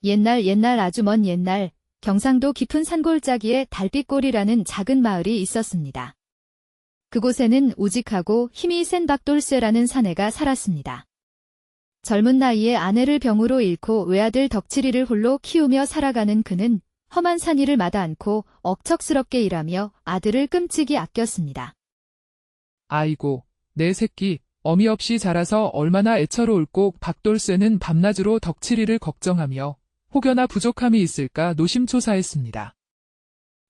옛날 아주 먼 옛날 경상도 깊은 산골짜기에 달빛골이라는 작은 마을이 있었습니다. 그곳에는 우직하고 힘이 센 박돌쇠라는 사내가 살았습니다. 젊은 나이에 아내를 병으로 잃고 외아들 덕칠이를 홀로 키우며 살아가는 그는 험한 산일을 마다 않고 억척스럽게 일하며 아들을 끔찍이 아꼈습니다. 아이고, 내 새끼, 어미 없이 자라서 얼마나 애처로울꼬. 박돌쇠는 밤낮으로 덕칠이를 걱정하며 혹여나 부족함이 있을까 노심초사했습니다.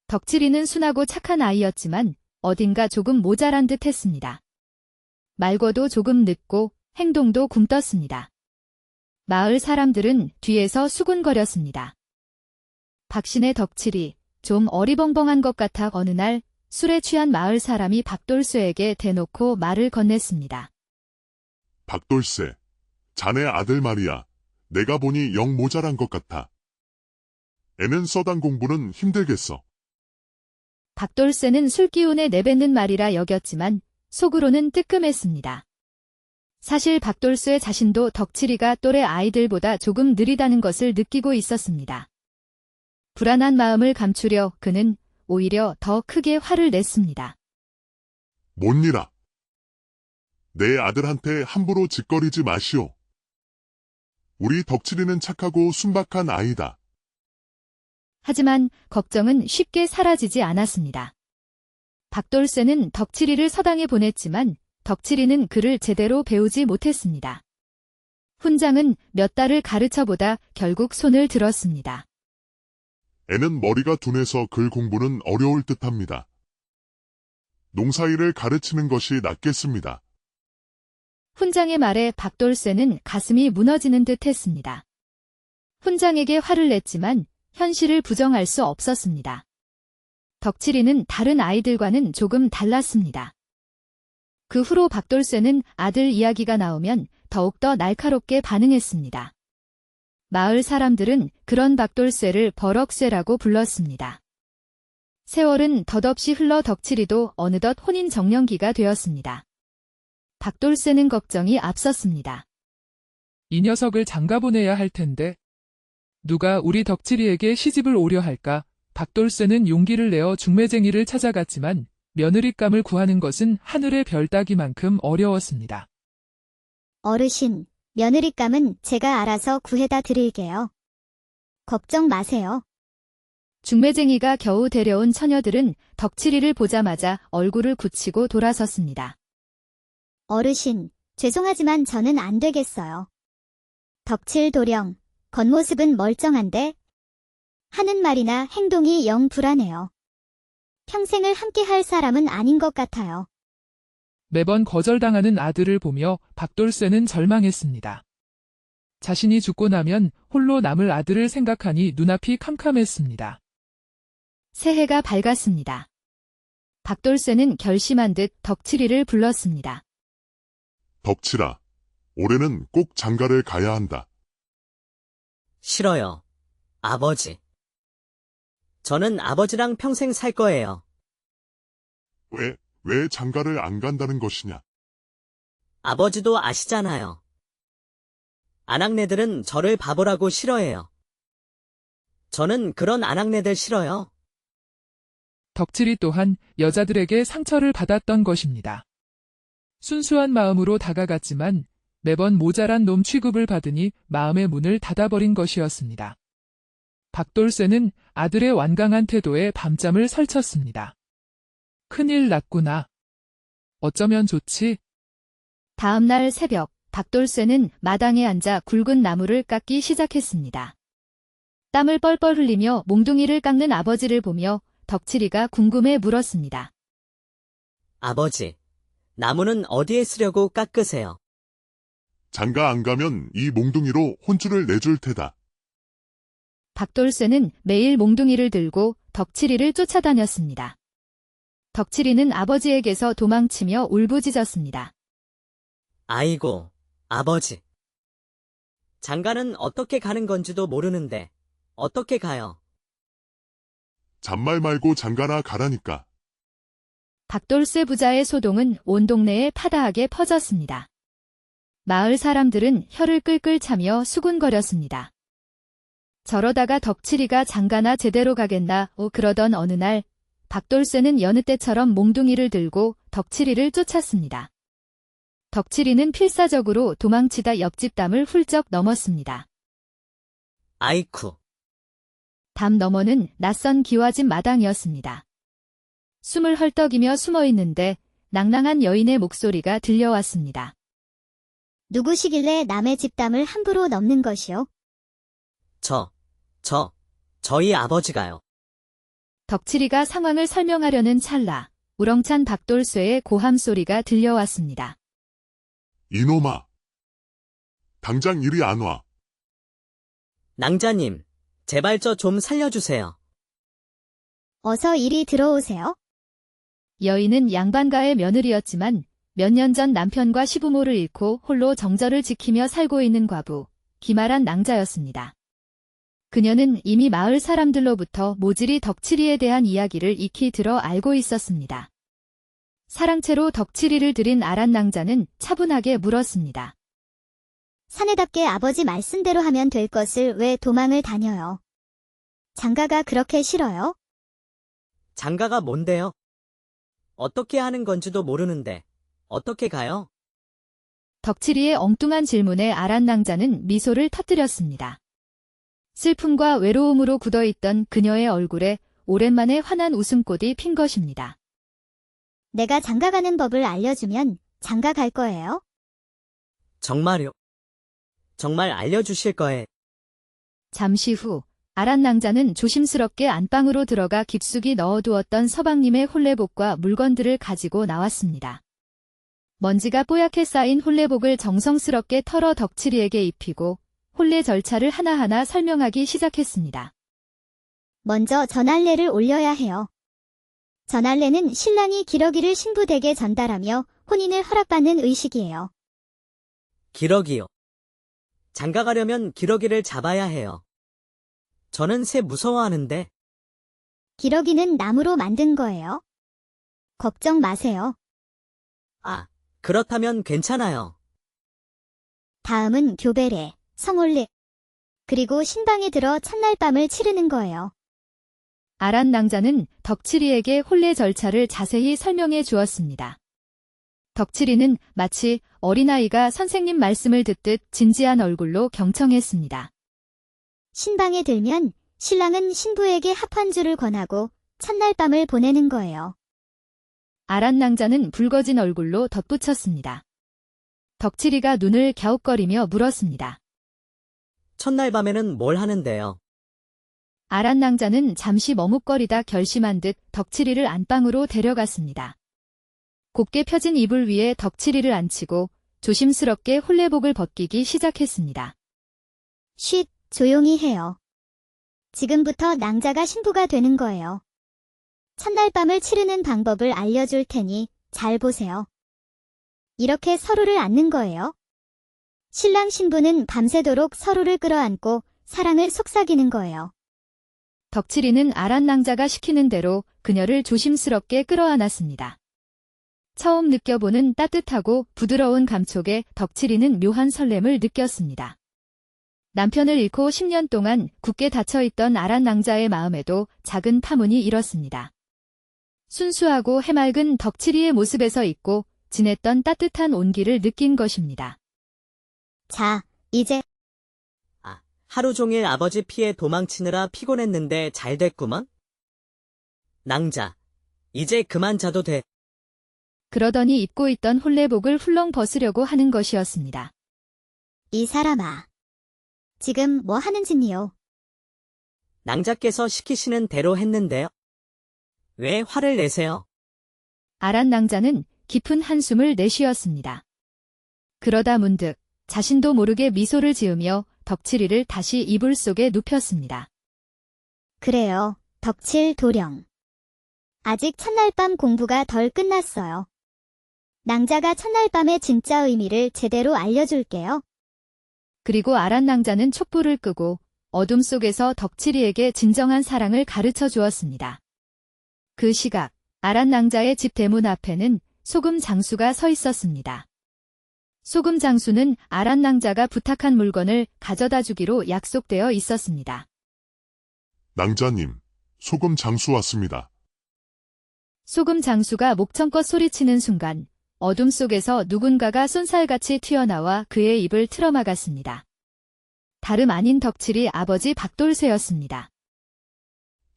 덕칠이는 순하고 착한 아이였지만 어딘가 조금 모자란 듯 했습니다. 말고도 조금 늦고 행동도 굼떴습니다. 마을 사람들은 뒤에서 수군거렸습니다. 박신의 덕칠이 좀 어리벙벙한 것 같아 어느 날 술에 취한 마을 사람이 박돌쇠에게 대놓고 말을 건넸습니다. 박돌쇠, 자네 아들 말이야. 내가 보니 영 모자란 것 같아. 애는 서당 공부는 힘들겠어. 박돌쇠는 술기운에 내뱉는 말이라 여겼지만 속으로는 뜨끔했습니다. 사실 박돌쇠 자신도 덕칠이가 또래 아이들보다 조금 느리다는 것을 느끼고 있었습니다. 불안한 마음을 감추려 그는 오히려 더 크게 화를 냈습니다. 못니라. 내 아들한테 함부로 짓거리지 마시오. 우리 덕칠이는 착하고 순박한 아이다. 하지만 걱정은 쉽게 사라지지 않았습니다. 박돌쇠는 덕칠이를 서당에 보냈지만 덕칠이는 그를 제대로 배우지 못했습니다. 훈장은 몇 달을 가르쳐보다 결국 손을 들었습니다. 애는 머리가 둔해서 글 공부는 어려울 듯합니다. 농사일을 가르치는 것이 낫겠습니다. 훈장의 말에 박돌쇠는 가슴이 무너지는 듯 했습니다. 훈장에게 화를 냈지만 현실을 부정할 수 없었습니다. 덕칠이는 다른 아이들과는 조금 달랐습니다. 그 후로 박돌쇠는 아들 이야기가 나오면 더욱더 날카롭게 반응했습니다. 마을 사람들은 그런 박돌쇠를 버럭쇠라고 불렀습니다. 세월은 덧없이 흘러 덕칠이도 어느덧 혼인 정년기가 되었습니다. 박돌쇠는 걱정이 앞섰습니다. 이 녀석을 장가보내야 할 텐데. 누가 우리 덕칠이에게 시집을 오려 할까? 박돌쇠는 용기를 내어 중매쟁이를 찾아갔지만 며느리감을 구하는 것은 하늘의 별 따기만큼 어려웠습니다. 어르신, 며느리감은 제가 알아서 구해다 드릴게요. 걱정 마세요. 중매쟁이가 겨우 데려온 처녀들은 덕칠이를 보자마자 얼굴을 굳히고 돌아섰습니다. 어르신, 죄송하지만 저는 안 되겠어요. 덕칠 도령, 겉모습은 멀쩡한데 하는 말이나 행동이 영 불안해요. 평생을 함께 할 사람은 아닌 것 같아요. 매번 거절당하는 아들을 보며 박돌쇠는 절망했습니다. 자신이 죽고 나면 홀로 남을 아들을 생각하니 눈앞이 캄캄했습니다. 새해가 밝았습니다. 박돌쇠는 결심한 듯 덕칠이를 불렀습니다. 덕칠아, 올해는 꼭 장가를 가야 한다. 싫어요. 아버지. 저는 아버지랑 평생 살 거예요. 왜 장가를 안 간다는 것이냐? 아버지도 아시잖아요. 아낙네들은 저를 바보라고 싫어해요. 저는 그런 아낙네들 싫어요. 덕칠이 또한 여자들에게 상처를 받았던 것입니다. 순수한 마음으로 다가갔지만 매번 모자란 놈 취급을 받으니 마음의 문을 닫아버린 것이었습니다. 박돌쇠는 아들의 완강한 태도에 밤잠을 설쳤습니다. 큰일 났구나. 어쩌면 좋지? 다음 날 새벽, 박돌쇠는 마당에 앉아 굵은 나무를 깎기 시작했습니다. 땀을 뻘뻘 흘리며 몽둥이를 깎는 아버지를 보며 덕칠이가 궁금해 물었습니다. 아버지, 나무는 어디에 쓰려고 깎으세요? 장가 안 가면 이 몽둥이로 혼쭐을 내줄 테다. 박돌쇠는 매일 몽둥이를 들고 덕칠이를 쫓아다녔습니다. 덕칠이는 아버지에게서 도망치며 울부짖었습니다. 아이고, 아버지. 장가는 어떻게 가는 건지도 모르는데 어떻게 가요? 잔말 말고 장가나 가라니까. 박돌쇠 부자의 소동은 온 동네에 파다하게 퍼졌습니다. 마을 사람들은 혀를 끌끌 차며 수군거렸습니다. 저러다가 덕칠이가 장가나 제대로 가겠나 그러던 어느 날 박돌쇠는 여느 때처럼 몽둥이를 들고 덕칠이를 쫓았습니다. 덕칠이는 필사적으로 도망치다 옆집 담을 훌쩍 넘었습니다. 아이쿠. 담 너머는 낯선 기와집 마당이었습니다. 숨을 헐떡이며 숨어 있는데 낭랑한 여인의 목소리가 들려왔습니다. 누구시길래 남의 집담을 함부로 넘는 것이요? 저희 아버지가요. 덕칠이가 상황을 설명하려는 찰나 우렁찬 박돌쇠의 고함 소리가 들려왔습니다. 이놈아. 당장 이리 안 와. 낭자님, 제발 저 좀 살려주세요. 어서 이리 들어오세요. 여인은 양반가의 며느리였지만 몇 년 전 남편과 시부모를 잃고 홀로 정절을 지키며 살고 있는 과부, 기말한 낭자였습니다. 그녀는 이미 마을 사람들로부터 모질이 덕칠이에 대한 이야기를 익히 들어 알고 있었습니다. 사랑채로 덕칠이를 들인 아란 낭자는 차분하게 물었습니다. 사내답게 아버지 말씀대로 하면 될 것을 왜 도망을 다녀요? 장가가 그렇게 싫어요? 장가가 뭔데요? 어떻게 하는 건지도 모르는데 어떻게 가요? 덕칠이의 엉뚱한 질문에 아란 낭자는 미소를 터뜨렸습니다. 슬픔과 외로움으로 굳어있던 그녀의 얼굴에 오랜만에 환한 웃음꽃이 핀 것입니다. 내가 장가가는 법을 알려주면 장가 갈 거예요? 정말요? 정말 알려주실 거예요? 잠시 후 아란 낭자는 조심스럽게 안방으로 들어가 깊숙이 넣어두었던 서방님의 홀레복과 물건들을 가지고 나왔습니다. 먼지가 뽀얗게 쌓인 홀레복을 정성스럽게 털어 덕칠이에게 입히고 혼례 절차를 하나하나 설명하기 시작했습니다. 먼저 전할례를 올려야 해요. 전할례는 신랑이 기러기를 신부댁에 전달하며 혼인을 허락받는 의식이에요. 기러기요. 장가 가려면 기러기를 잡아야 해요. 저는 새 무서워하는데. 기러기는 나무로 만든 거예요. 걱정 마세요. 아, 그렇다면 괜찮아요. 다음은 교배례, 성혼례, 그리고 신방에 들어 첫날 밤을 치르는 거예요. 아란 낭자는 덕칠이에게 혼례 절차를 자세히 설명해 주었습니다. 덕칠이는 마치 어린아이가 선생님 말씀을 듣듯 진지한 얼굴로 경청했습니다. 신방에 들면 신랑은 신부에게 합환주를 권하고 첫날 밤을 보내는 거예요. 아란 낭자는 붉어진 얼굴로 덧붙였습니다. 덕칠이가 눈을 갸웃거리며 물었습니다. 첫날 밤에는 뭘 하는데요? 아란 낭자는 잠시 머뭇거리다 결심한 듯 덕칠이를 안방으로 데려갔습니다. 곱게 펴진 이불 위에 덕칠이를 앉히고 조심스럽게 혼례복을 벗기기 시작했습니다. 쉿, 조용히 해요. 지금부터 낭자가 신부가 되는 거예요. 첫날 밤을 치르는 방법을 알려줄 테니 잘 보세요. 이렇게 서로를 안는 거예요. 신랑 신부는 밤새도록 서로를 끌어안고 사랑을 속삭이는 거예요. 덕칠이는 아란 낭자가 시키는 대로 그녀를 조심스럽게 끌어안았습니다. 처음 느껴보는 따뜻하고 부드러운 감촉에 덕칠이는 묘한 설렘을 느꼈습니다. 남편을 잃고 10년 동안 굳게 닫혀있던 아란 낭자의 마음에도 작은 파문이 일었습니다. 순수하고 해맑은 덕칠이의 모습에서 잊고 지냈던 따뜻한 온기를 느낀 것입니다. 자, 이제 하루 종일 아버지 피해 도망치느라 피곤했는데 잘 됐구먼? 낭자, 이제 그만 자도 돼. 그러더니 입고 있던 혼례복을 훌렁 벗으려고 하는 것이었습니다. 이 사람아. 지금 뭐 하는 짓이요? 낭자께서 시키시는 대로 했는데요. 왜 화를 내세요? 아란 낭자는 깊은 한숨을 내쉬었습니다. 그러다 문득 자신도 모르게 미소를 지으며 덕칠이를 다시 이불 속에 눕혔습니다. 그래요, 덕칠 도령. 아직 첫날 밤 공부가 덜 끝났어요. 낭자가 첫날 밤의 진짜 의미를 제대로 알려줄게요. 그리고 아란 낭자는 촛불을 끄고 어둠 속에서 덕칠이에게 진정한 사랑을 가르쳐 주었습니다. 그 시각 아란 낭자의 집 대문 앞에는 소금 장수가 서 있었습니다. 소금 장수는 아란 낭자가 부탁한 물건을 가져다 주기로 약속되어 있었습니다. 낭자님, 소금 장수 왔습니다. 소금 장수가 목청껏 소리치는 순간 어둠 속에서 누군가가 쏜살같이 튀어나와 그의 입을 틀어막았습니다. 다름 아닌 덕칠이 아버지 박돌쇠였습니다.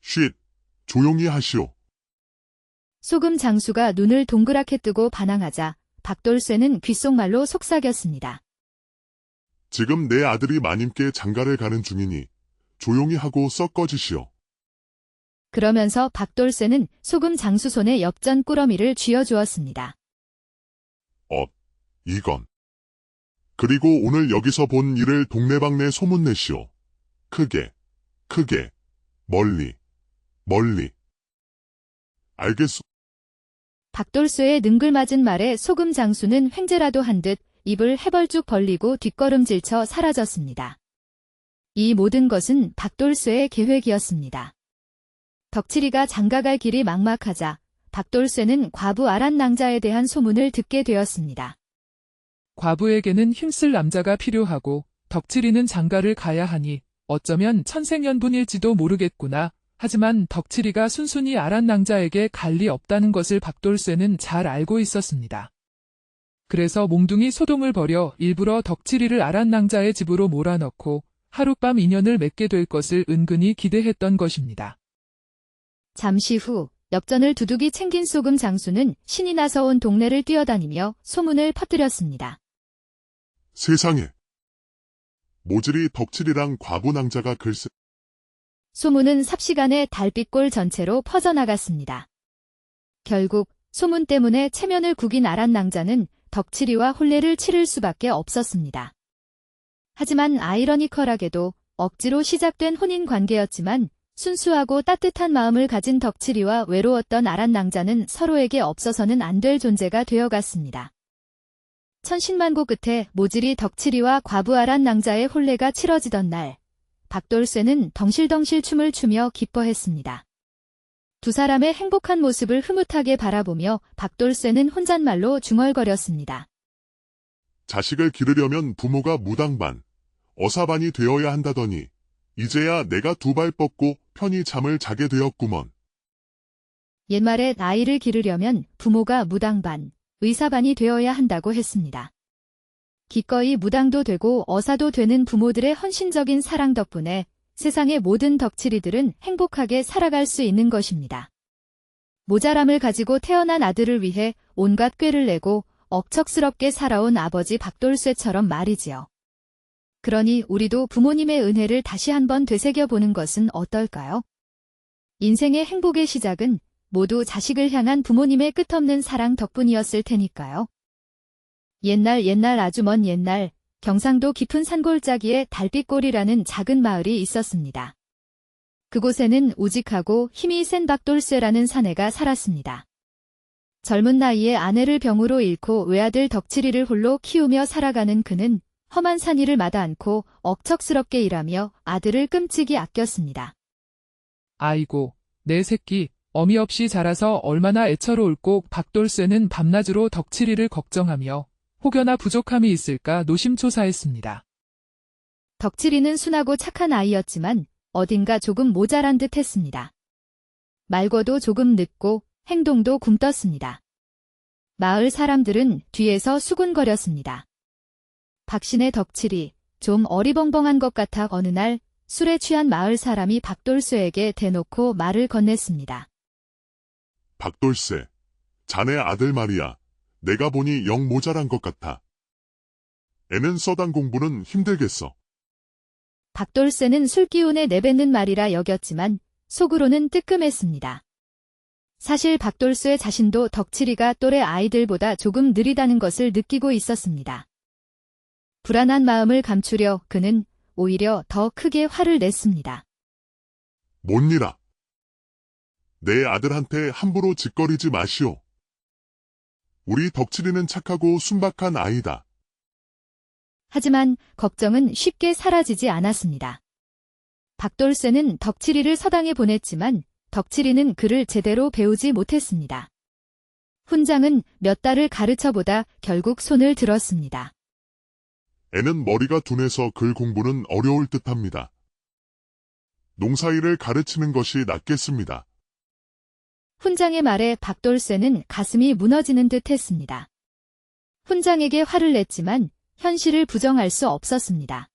쉿, 조용히 하시오. 소금 장수가 눈을 동그랗게 뜨고 반항하자 박돌쇠는 귓속말로 속삭였습니다. 지금 내 아들이 마님께 장가를 가는 중이니 조용히 하고 썩 꺼지시오. 그러면서 박돌쇠는 소금 장수 손에 엽전 꾸러미를 쥐어주었습니다. 이건. 그리고 오늘 여기서 본 일을 동네방네 소문내시오. 크게, 크게, 멀리, 멀리. 알겠소? 박돌쇠의 능글맞은 말에 소금 장수는 횡재라도 한 듯 입을 해벌쭉 벌리고 뒷걸음질쳐 사라졌습니다. 이 모든 것은 박돌쇠의 계획이었습니다. 덕칠이가 장가갈 길이 막막하자 박돌쇠는 과부 아란낭자에 대한 소문을 듣게 되었습니다. 과부에게는 힘쓸 남자가 필요하고 덕칠이는 장가를 가야 하니 어쩌면 천생연분일지도 모르겠구나. 하지만 덕칠이가 순순히 아란낭자에게 갈 리 없다는 것을 박돌쇠는 잘 알고 있었습니다. 그래서 몽둥이 소동을 벌여 일부러 덕칠이를 아란낭자의 집으로 몰아넣고 하룻밤 인연을 맺게 될 것을 은근히 기대했던 것입니다. 잠시 후 엽전을 두둑이 챙긴 소금 장수는 신이 나서 온 동네를 뛰어다니며 소문을 퍼뜨렸습니다. 세상에. 모질이 덕칠이랑 과부 낭자가 글쎄. 소문은 삽시간에 달빛골 전체로 퍼져나갔습니다. 결국 소문 때문에 체면을 구긴 아란낭자는 덕칠이와 혼례를 치를 수밖에 없었습니다. 하지만 아이러니컬하게도 억지로 시작된 혼인 관계였지만 순수하고 따뜻한 마음을 가진 덕칠이와 외로웠던 아란낭자는 서로에게 없어서는 안 될 존재가 되어갔습니다. 천신만고 끝에 모질이 덕칠이와 과부 아란낭자의 혼례가 치러지던 날, 박돌쇠는 덩실덩실 춤을 추며 기뻐했습니다. 두 사람의 행복한 모습을 흐뭇하게 바라보며 박돌쇠는 혼잣말로 중얼거렸습니다. 자식을 기르려면 부모가 무당반, 어사반이 되어야 한다더니 이제야 내가 두 발 뻗고 편히 잠을 자게 되었구먼. 옛말에 아이를 기르려면 부모가 무당반, 의사반이 되어야 한다고 했습니다. 기꺼이 무당도 되고 어사도 되는 부모들의 헌신적인 사랑 덕분에 세상의 모든 덕칠이들은 행복하게 살아갈 수 있는 것입니다. 모자람을 가지고 태어난 아들을 위해 온갖 꾀를 내고 억척스럽게 살아온 아버지 박돌쇠처럼 말이지요. 그러니 우리도 부모님의 은혜를 다시 한번 되새겨보는 것은 어떨까요? 인생의 행복의 시작은 모두 자식을 향한 부모님의 끝없는 사랑 덕분이었을 테니까요. 옛날 아주 먼 옛날 경상도 깊은 산골짜기에 달빛골이라는 작은 마을이 있었습니다. 그곳에는 우직하고 힘이 센 박돌쇠라는 사내가 살았습니다. 젊은 나이에 아내를 병으로 잃고 외아들 덕칠이를 홀로 키우며 살아가는 그는 험한 산 위를 마다 않고 억척스럽게 일하며 아들을 끔찍이 아꼈습니다. 아이고, 내 새끼, 어미 없이 자라서 얼마나 애처로울꼬. 박돌쇠는 밤낮으로 덕칠이를 걱정하며 혹여나 부족함이 있을까 노심초사했습니다. 덕칠이는 순하고 착한 아이였지만 어딘가 조금 모자란 듯 했습니다. 말고도 조금 늦고 행동도 굼떴습니다. 마을 사람들은 뒤에서 수군거렸습니다. 박신의 덕칠이 좀 어리벙벙한 것 같아 어느 날 술에 취한 마을 사람이 박돌쇠에게 대놓고 말을 건넸습니다. 박돌쇠, 자네 아들 말이야. 내가 보니 영 모자란 것 같아. 애는 서당 공부는 힘들겠어. 박돌쇠는 술기운에 내뱉는 말이라 여겼지만 속으로는 뜨끔했습니다. 사실 박돌쇠 자신도 덕칠이가 또래 아이들보다 조금 느리다는 것을 느끼고 있었습니다. 불안한 마음을 감추려 그는 오히려 더 크게 화를 냈습니다. 뭔일아? 내 아들한테 함부로 짓거리지 마시오. 우리 덕칠이는 착하고 순박한 아이다. 하지만 걱정은 쉽게 사라지지 않았습니다. 박돌쇠는 덕칠이를 서당에 보냈지만 덕칠이는 그를 제대로 배우지 못했습니다. 훈장은 몇 달을 가르쳐보다 결국 손을 들었습니다. 애는 머리가 둔해서 글 공부는 어려울 듯합니다. 농사일을 가르치는 것이 낫겠습니다. 훈장의 말에 박돌쇠는 가슴이 무너지는 듯 했습니다. 훈장에게 화를 냈지만 현실을 부정할 수 없었습니다.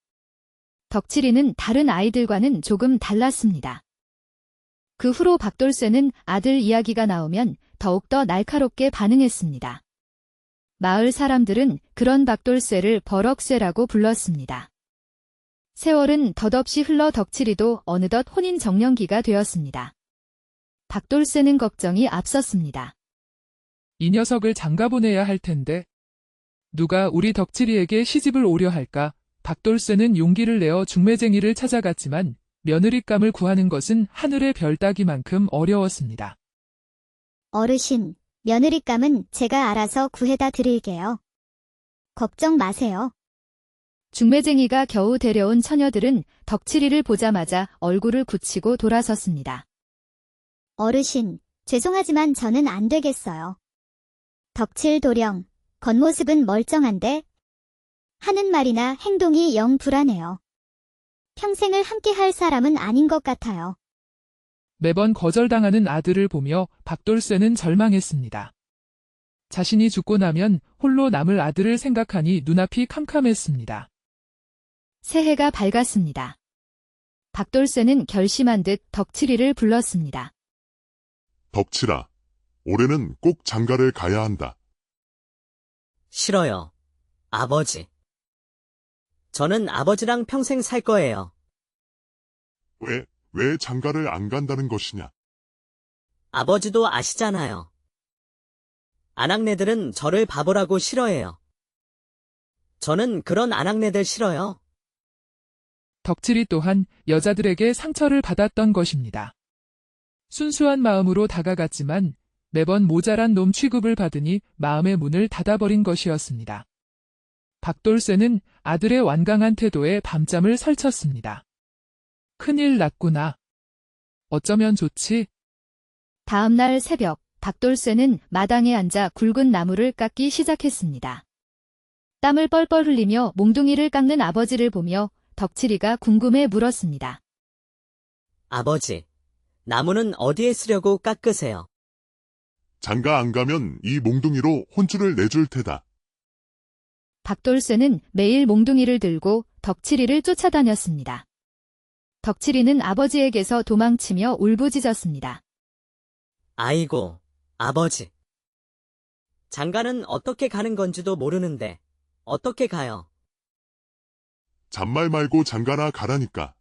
덕칠이는 다른 아이들과는 조금 달랐습니다. 그 후로 박돌쇠는 아들 이야기가 나오면 더욱더 날카롭게 반응했습니다. 마을 사람들은 그런 박돌쇠를 버럭쇠라고 불렀습니다. 세월은 덧없이 흘러 덕칠이도 어느덧 혼인 정년기가 되었습니다. 박돌쇠는 걱정이 앞섰습니다. 이 녀석을 장가보내야 할 텐데 누가 우리 덕칠이에게 시집을 오려 할까? 박돌쇠는 용기를 내어 중매쟁이를 찾아갔지만 며느리감을 구하는 것은 하늘의 별 따기만큼 어려웠습니다. 어르신, 며느리감은 제가 알아서 구해다 드릴게요. 걱정 마세요. 중매쟁이가 겨우 데려온 처녀들은 덕칠이를 보자마자 얼굴을 굳히고 돌아섰습니다. 어르신, 죄송하지만 저는 안 되겠어요. 덕칠 도령, 겉모습은 멀쩡한데 하는 말이나 행동이 영 불안해요. 평생을 함께 할 사람은 아닌 것 같아요. 매번 거절당하는 아들을 보며 박돌쇠는 절망했습니다. 자신이 죽고 나면 홀로 남을 아들을 생각하니 눈앞이 캄캄했습니다. 새해가 밝았습니다. 박돌쇠는 결심한 듯 덕칠이를 불렀습니다. 덕칠아, 올해는 꼭 장가를 가야 한다. 싫어요. 아버지. 저는 아버지랑 평생 살 거예요. 왜 장가를 안 간다는 것이냐? 아버지도 아시잖아요. 아낙네들은 저를 바보라고 싫어해요. 저는 그런 아낙네들 싫어요. 덕칠이 또한 여자들에게 상처를 받았던 것입니다. 순수한 마음으로 다가갔지만 매번 모자란 놈 취급을 받으니 마음의 문을 닫아버린 것이었습니다. 박돌쇠는 아들의 완강한 태도에 밤잠을 설쳤습니다. 큰일 났구나. 어쩌면 좋지? 다음 날 새벽, 박돌쇠는 마당에 앉아 굵은 나무를 깎기 시작했습니다. 땀을 뻘뻘 흘리며 몽둥이를 깎는 아버지를 보며 덕칠이가 궁금해 물었습니다. 아버지, 나무는 어디에 쓰려고 깎으세요? 장가 안 가면 이 몽둥이로 혼쭐을 내줄 테다. 박돌쇠는 매일 몽둥이를 들고 덕칠이를 쫓아다녔습니다. 덕칠이는 아버지에게서 도망치며 울부짖었습니다. 아이고, 아버지. 장가는 어떻게 가는 건지도 모르는데 어떻게 가요? 잔말 말고 장가나 가라니까.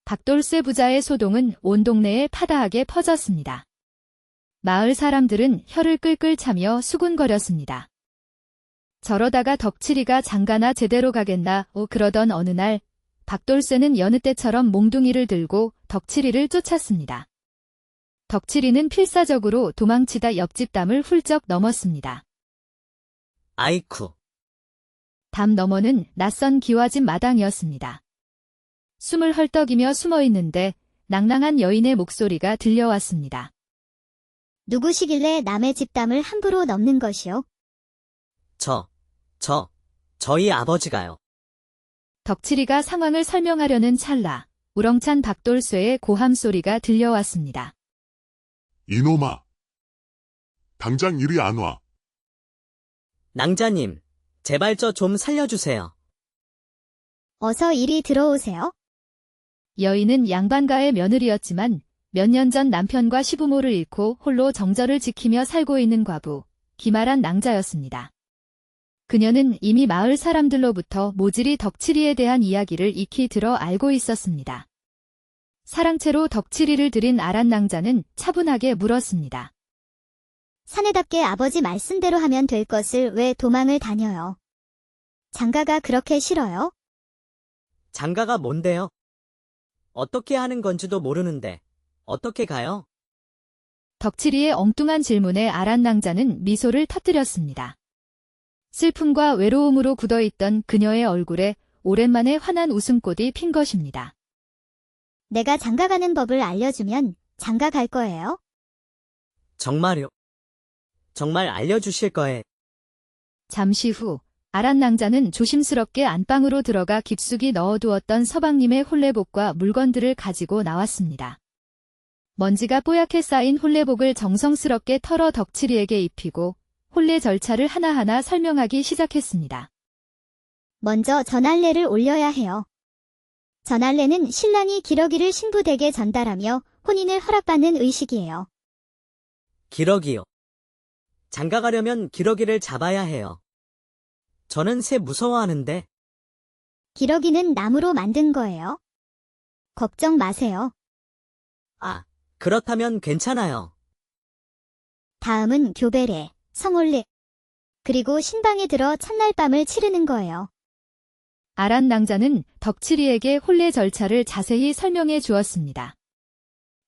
박돌쇠 부자의 소동은 온 동네에 파다하게 퍼졌습니다. 마을 사람들은 혀를 끌끌 차며 수군거렸습니다. 저러다가 덕칠이가 장가나 제대로 가겠나 그러던 어느 날 박돌쇠는 여느 때처럼 몽둥이를 들고 덕칠이를 쫓았습니다. 덕칠이는 필사적으로 도망치다 옆집 담을 훌쩍 넘었습니다. 아이쿠. 담 너머는 낯선 기와집 마당이었습니다. 숨을 헐떡이며 숨어 있는데 낭낭한 여인의 목소리가 들려왔습니다. 누구시길래 남의 집담을 함부로 넘는 것이요? 저희 아버지가요. 덕칠이가 상황을 설명하려는 찰나 우렁찬 박돌쇠의 고함 소리가 들려왔습니다. 이놈아. 당장 이리 안 와. 낭자님, 제발 저 좀 살려주세요. 어서 이리 들어오세요. 여인은 양반가의 며느리였지만 몇 년 전 남편과 시부모를 잃고 홀로 정절을 지키며 살고 있는 과부, 기말한 낭자였습니다. 그녀는 이미 마을 사람들로부터 모질이 덕칠이에 대한 이야기를 익히 들어 알고 있었습니다. 사랑채로 덕칠이를 들인 아란 낭자는 차분하게 물었습니다. 사내답게 아버지 말씀대로 하면 될 것을 왜 도망을 다녀요? 장가가 그렇게 싫어요? 장가가 뭔데요? 어떻게 하는 건지도 모르는데 어떻게 가요? 덕칠이의 엉뚱한 질문에 아란 낭자는 미소를 터뜨렸습니다. 슬픔과 외로움으로 굳어있던 그녀의 얼굴에 오랜만에 환한 웃음꽃이 핀 것입니다. 내가 장가가는 법을 알려주면 장가 갈 거예요? 정말요? 정말 알려주실 거예요? 잠시 후 아란 낭자는 조심스럽게 안방으로 들어가 깊숙이 넣어두었던 서방님의 홀레복과 물건들을 가지고 나왔습니다. 먼지가 뽀얗게 쌓인 홀레복을 정성스럽게 털어 덕칠이에게 입히고 홀레 절차를 하나하나 설명하기 시작했습니다. 먼저 전할례를 올려야 해요. 전할례는 신랑이 기러기를 신부댁에 전달하며 혼인을 허락받는 의식이에요. 기러기요. 장가가려면 기러기를 잡아야 해요. 저는 새 무서워하는데. 기러기는 나무로 만든 거예요. 걱정 마세요. 아, 그렇다면 괜찮아요. 다음은 교배례, 성홀례, 그리고 신방에 들어 첫날 밤을 치르는 거예요. 아란 낭자는 덕칠이에게 홀례 절차를 자세히 설명해 주었습니다.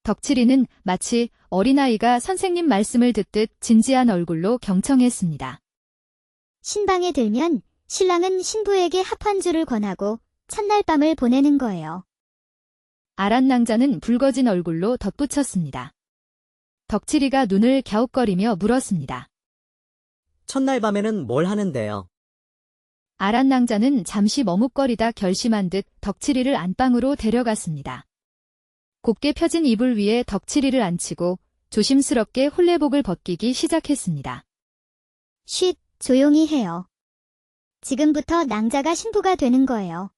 덕칠이는 마치 어린아이가 선생님 말씀을 듣듯 진지한 얼굴로 경청했습니다. 신방에 들면 신랑은 신부에게 합환주를 권하고 첫날 밤을 보내는 거예요. 아란 낭자는 붉어진 얼굴로 덧붙였습니다. 덕칠이가 눈을 갸웃거리며 물었습니다. 첫날 밤에는 뭘 하는데요? 아란 낭자는 잠시 머뭇거리다 결심한 듯 덕칠이를 안방으로 데려갔습니다. 곱게 펴진 이불 위에 덕칠이를 앉히고 조심스럽게 홀레복을 벗기기 시작했습니다. 쉿, 조용히 해요. 지금부터 낭자가 신부가 되는 거예요.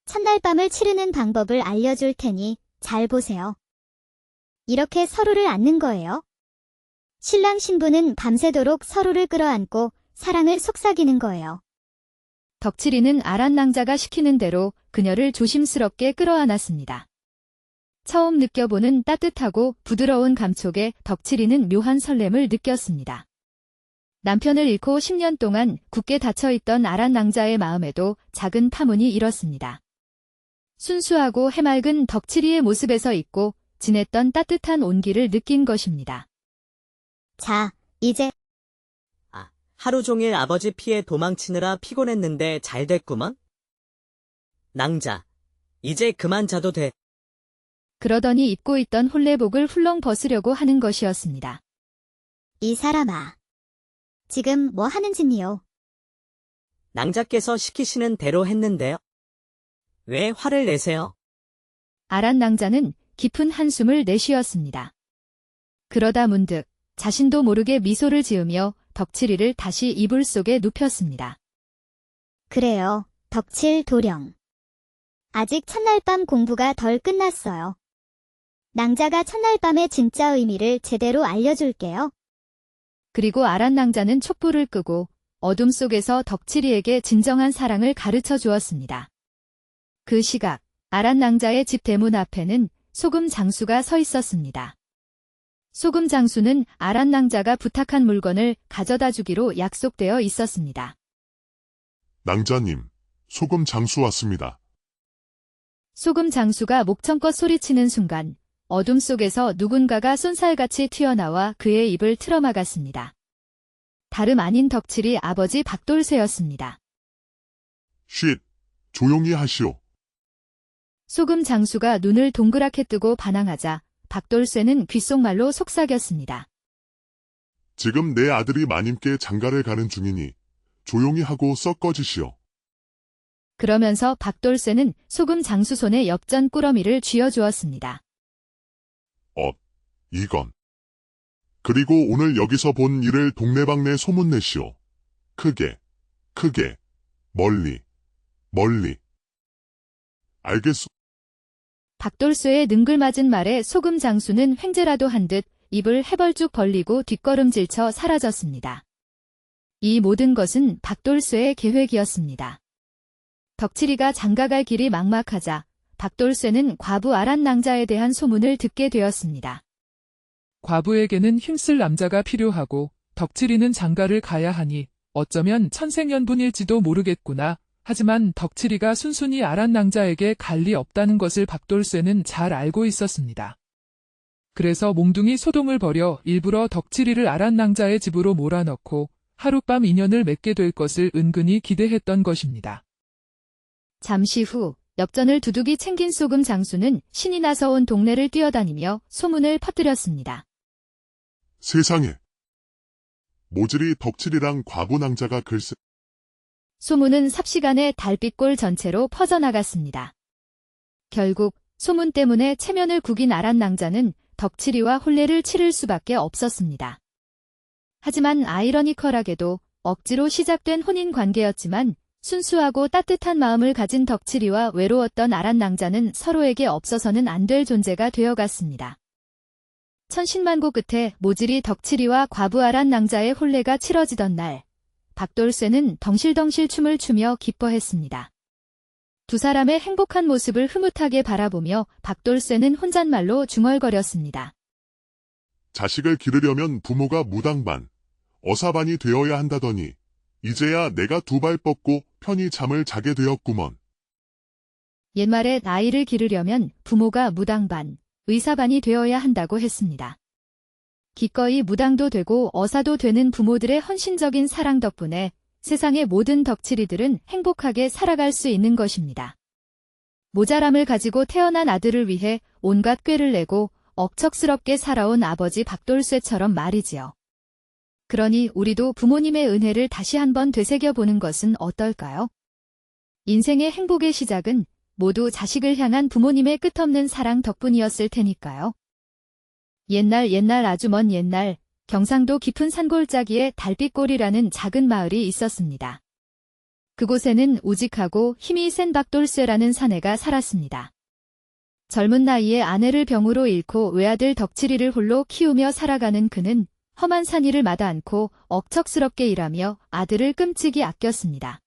첫날 밤을 치르는 방법을 알려줄 테니 잘 보세요. 이렇게 서로를 안는 거예요. 신랑 신부는 밤새도록 서로를 끌어안고 사랑을 속삭이는 거예요. 덕칠이는 아란 낭자가 시키는 대로 그녀를 조심스럽게 끌어안았습니다. 처음 느껴보는 따뜻하고 부드러운 감촉에 덕칠이는 묘한 설렘을 느꼈습니다. 남편을 잃고 10년 동안 굳게 닫혀있던 아란 낭자의 마음에도 작은 파문이 일었습니다. 순수하고 해맑은 덕칠이의 모습에서 잊고 지냈던 따뜻한 온기를 느낀 것입니다. 자, 이제 하루 종일 아버지 피해 도망치느라 피곤했는데 잘 됐구먼? 낭자, 이제 그만 자도 돼. 그러더니 입고 있던 홀레복을 훌렁 벗으려고 하는 것이었습니다. 이 사람아. 지금 뭐 하는 짓이요? 낭자께서 시키시는 대로 했는데요. 왜 화를 내세요? 아란 낭자는 깊은 한숨을 내쉬었습니다. 그러다 문득 자신도 모르게 미소를 지으며 덕칠이를 다시 이불 속에 눕혔습니다. 그래요, 덕칠 도령. 아직 첫날 밤 공부가 덜 끝났어요. 낭자가 첫날 밤의 진짜 의미를 제대로 알려줄게요. 그리고 아란 낭자는 촛불을 끄고 어둠 속에서 덕칠이에게 진정한 사랑을 가르쳐 주었습니다. 그 시각 아란 낭자의 집 대문 앞에는 소금 장수가 서 있었습니다. 소금 장수는 아란 낭자가 부탁한 물건을 가져다 주기로 약속되어 있었습니다. 낭자님, 소금 장수 왔습니다. 소금 장수가 목청껏 소리치는 순간 어둠 속에서 누군가가 쏜살같이 튀어나와 그의 입을 틀어막았습니다. 다름 아닌 덕칠이 아버지 박돌쇠였습니다. 쉿, 조용히 하시오. 소금 장수가 눈을 동그랗게 뜨고 반항하자 박돌쇠는 귓속말로 속삭였습니다. 지금 내 아들이 마님께 장가를 가는 중이니 조용히 하고 썩 꺼지시오. 그러면서 박돌쇠는 소금 장수 손에 엽전 꾸러미를 쥐어주었습니다. 이건. 그리고 오늘 여기서 본 일을 동네방네 소문내시오. 크게, 크게, 멀리, 멀리. 알겠소? 박돌쇠의 능글맞은 말에 소금 장수는 횡재라도 한 듯 입을 해벌쭉 벌리고 뒷걸음질쳐 사라졌습니다. 이 모든 것은 박돌쇠의 계획이었습니다. 덕칠이가 장가갈 길이 막막하자 박돌쇠는 과부 아란 낭자에 대한 소문을 듣게 되었습니다. 과부에게는 힘쓸 남자가 필요하고 덕칠이는 장가를 가야 하니 어쩌면 천생연분일지도 모르겠구나. 하지만 덕칠이가 순순히 아란 낭자에게 갈 리 없다는 것을 박돌쇠는 잘 알고 있었습니다. 그래서 몽둥이 소동을 벌여 일부러 덕칠이를 아란 낭자의 집으로 몰아넣고 하룻밤 인연을 맺게 될 것을 은근히 기대했던 것입니다. 잠시 후 엽전을 두둑이 챙긴 소금 장수는 신이 나서 온 동네를 뛰어다니며 소문을 퍼뜨렸습니다. 세상에. 모질이 덕칠이랑 과부 낭자가 글쎄. 소문은 삽시간에 달빛골 전체로 퍼져나갔습니다. 결국 소문 때문에 체면을 구긴 아란낭자는 덕칠이와 혼례를 치를 수밖에 없었습니다. 하지만 아이러니컬하게도 억지로 시작된 혼인 관계였지만 순수하고 따뜻한 마음을 가진 덕칠이와 외로웠던 아란낭자는 서로에게 없어서는 안 될 존재가 되어갔습니다. 천신만고 끝에 모질이 덕칠이와 과부 아란낭자의 혼례가 치러지던 날, 박돌쇠는 덩실덩실 춤을 추며 기뻐했습니다. 두 사람의 행복한 모습을 흐뭇하게 바라보며 박돌쇠는 혼잣말로 중얼거렸습니다. 자식을 기르려면 부모가 무당반, 어사반이 되어야 한다더니 이제야 내가 두 발 뻗고 편히 잠을 자게 되었구먼. 옛말에 아이를 기르려면 부모가 무당반, 의사반이 되어야 한다고 했습니다. 기꺼이 무당도 되고 어사도 되는 부모들의 헌신적인 사랑 덕분에 세상의 모든 덕칠이들은 행복하게 살아갈 수 있는 것입니다. 모자람을 가지고 태어난 아들을 위해 온갖 꾀를 내고 억척스럽게 살아온 아버지 박돌쇠처럼 말이지요. 그러니 우리도 부모님의 은혜를 다시 한번 되새겨보는 것은 어떨까요? 인생의 행복의 시작은 모두 자식을 향한 부모님의 끝없는 사랑 덕분이었을 테니까요. 옛날 아주 먼 옛날 경상도 깊은 산골짜기에 달빛골이라는 작은 마을이 있었습니다. 그곳에는 우직하고 힘이 센 박돌쇠라는 사내가 살았습니다. 젊은 나이에 아내를 병으로 잃고 외아들 덕칠이를 홀로 키우며 살아가는 그는 험한 산일을 마다 않고 억척스럽게 일하며 아들을 끔찍이 아꼈습니다.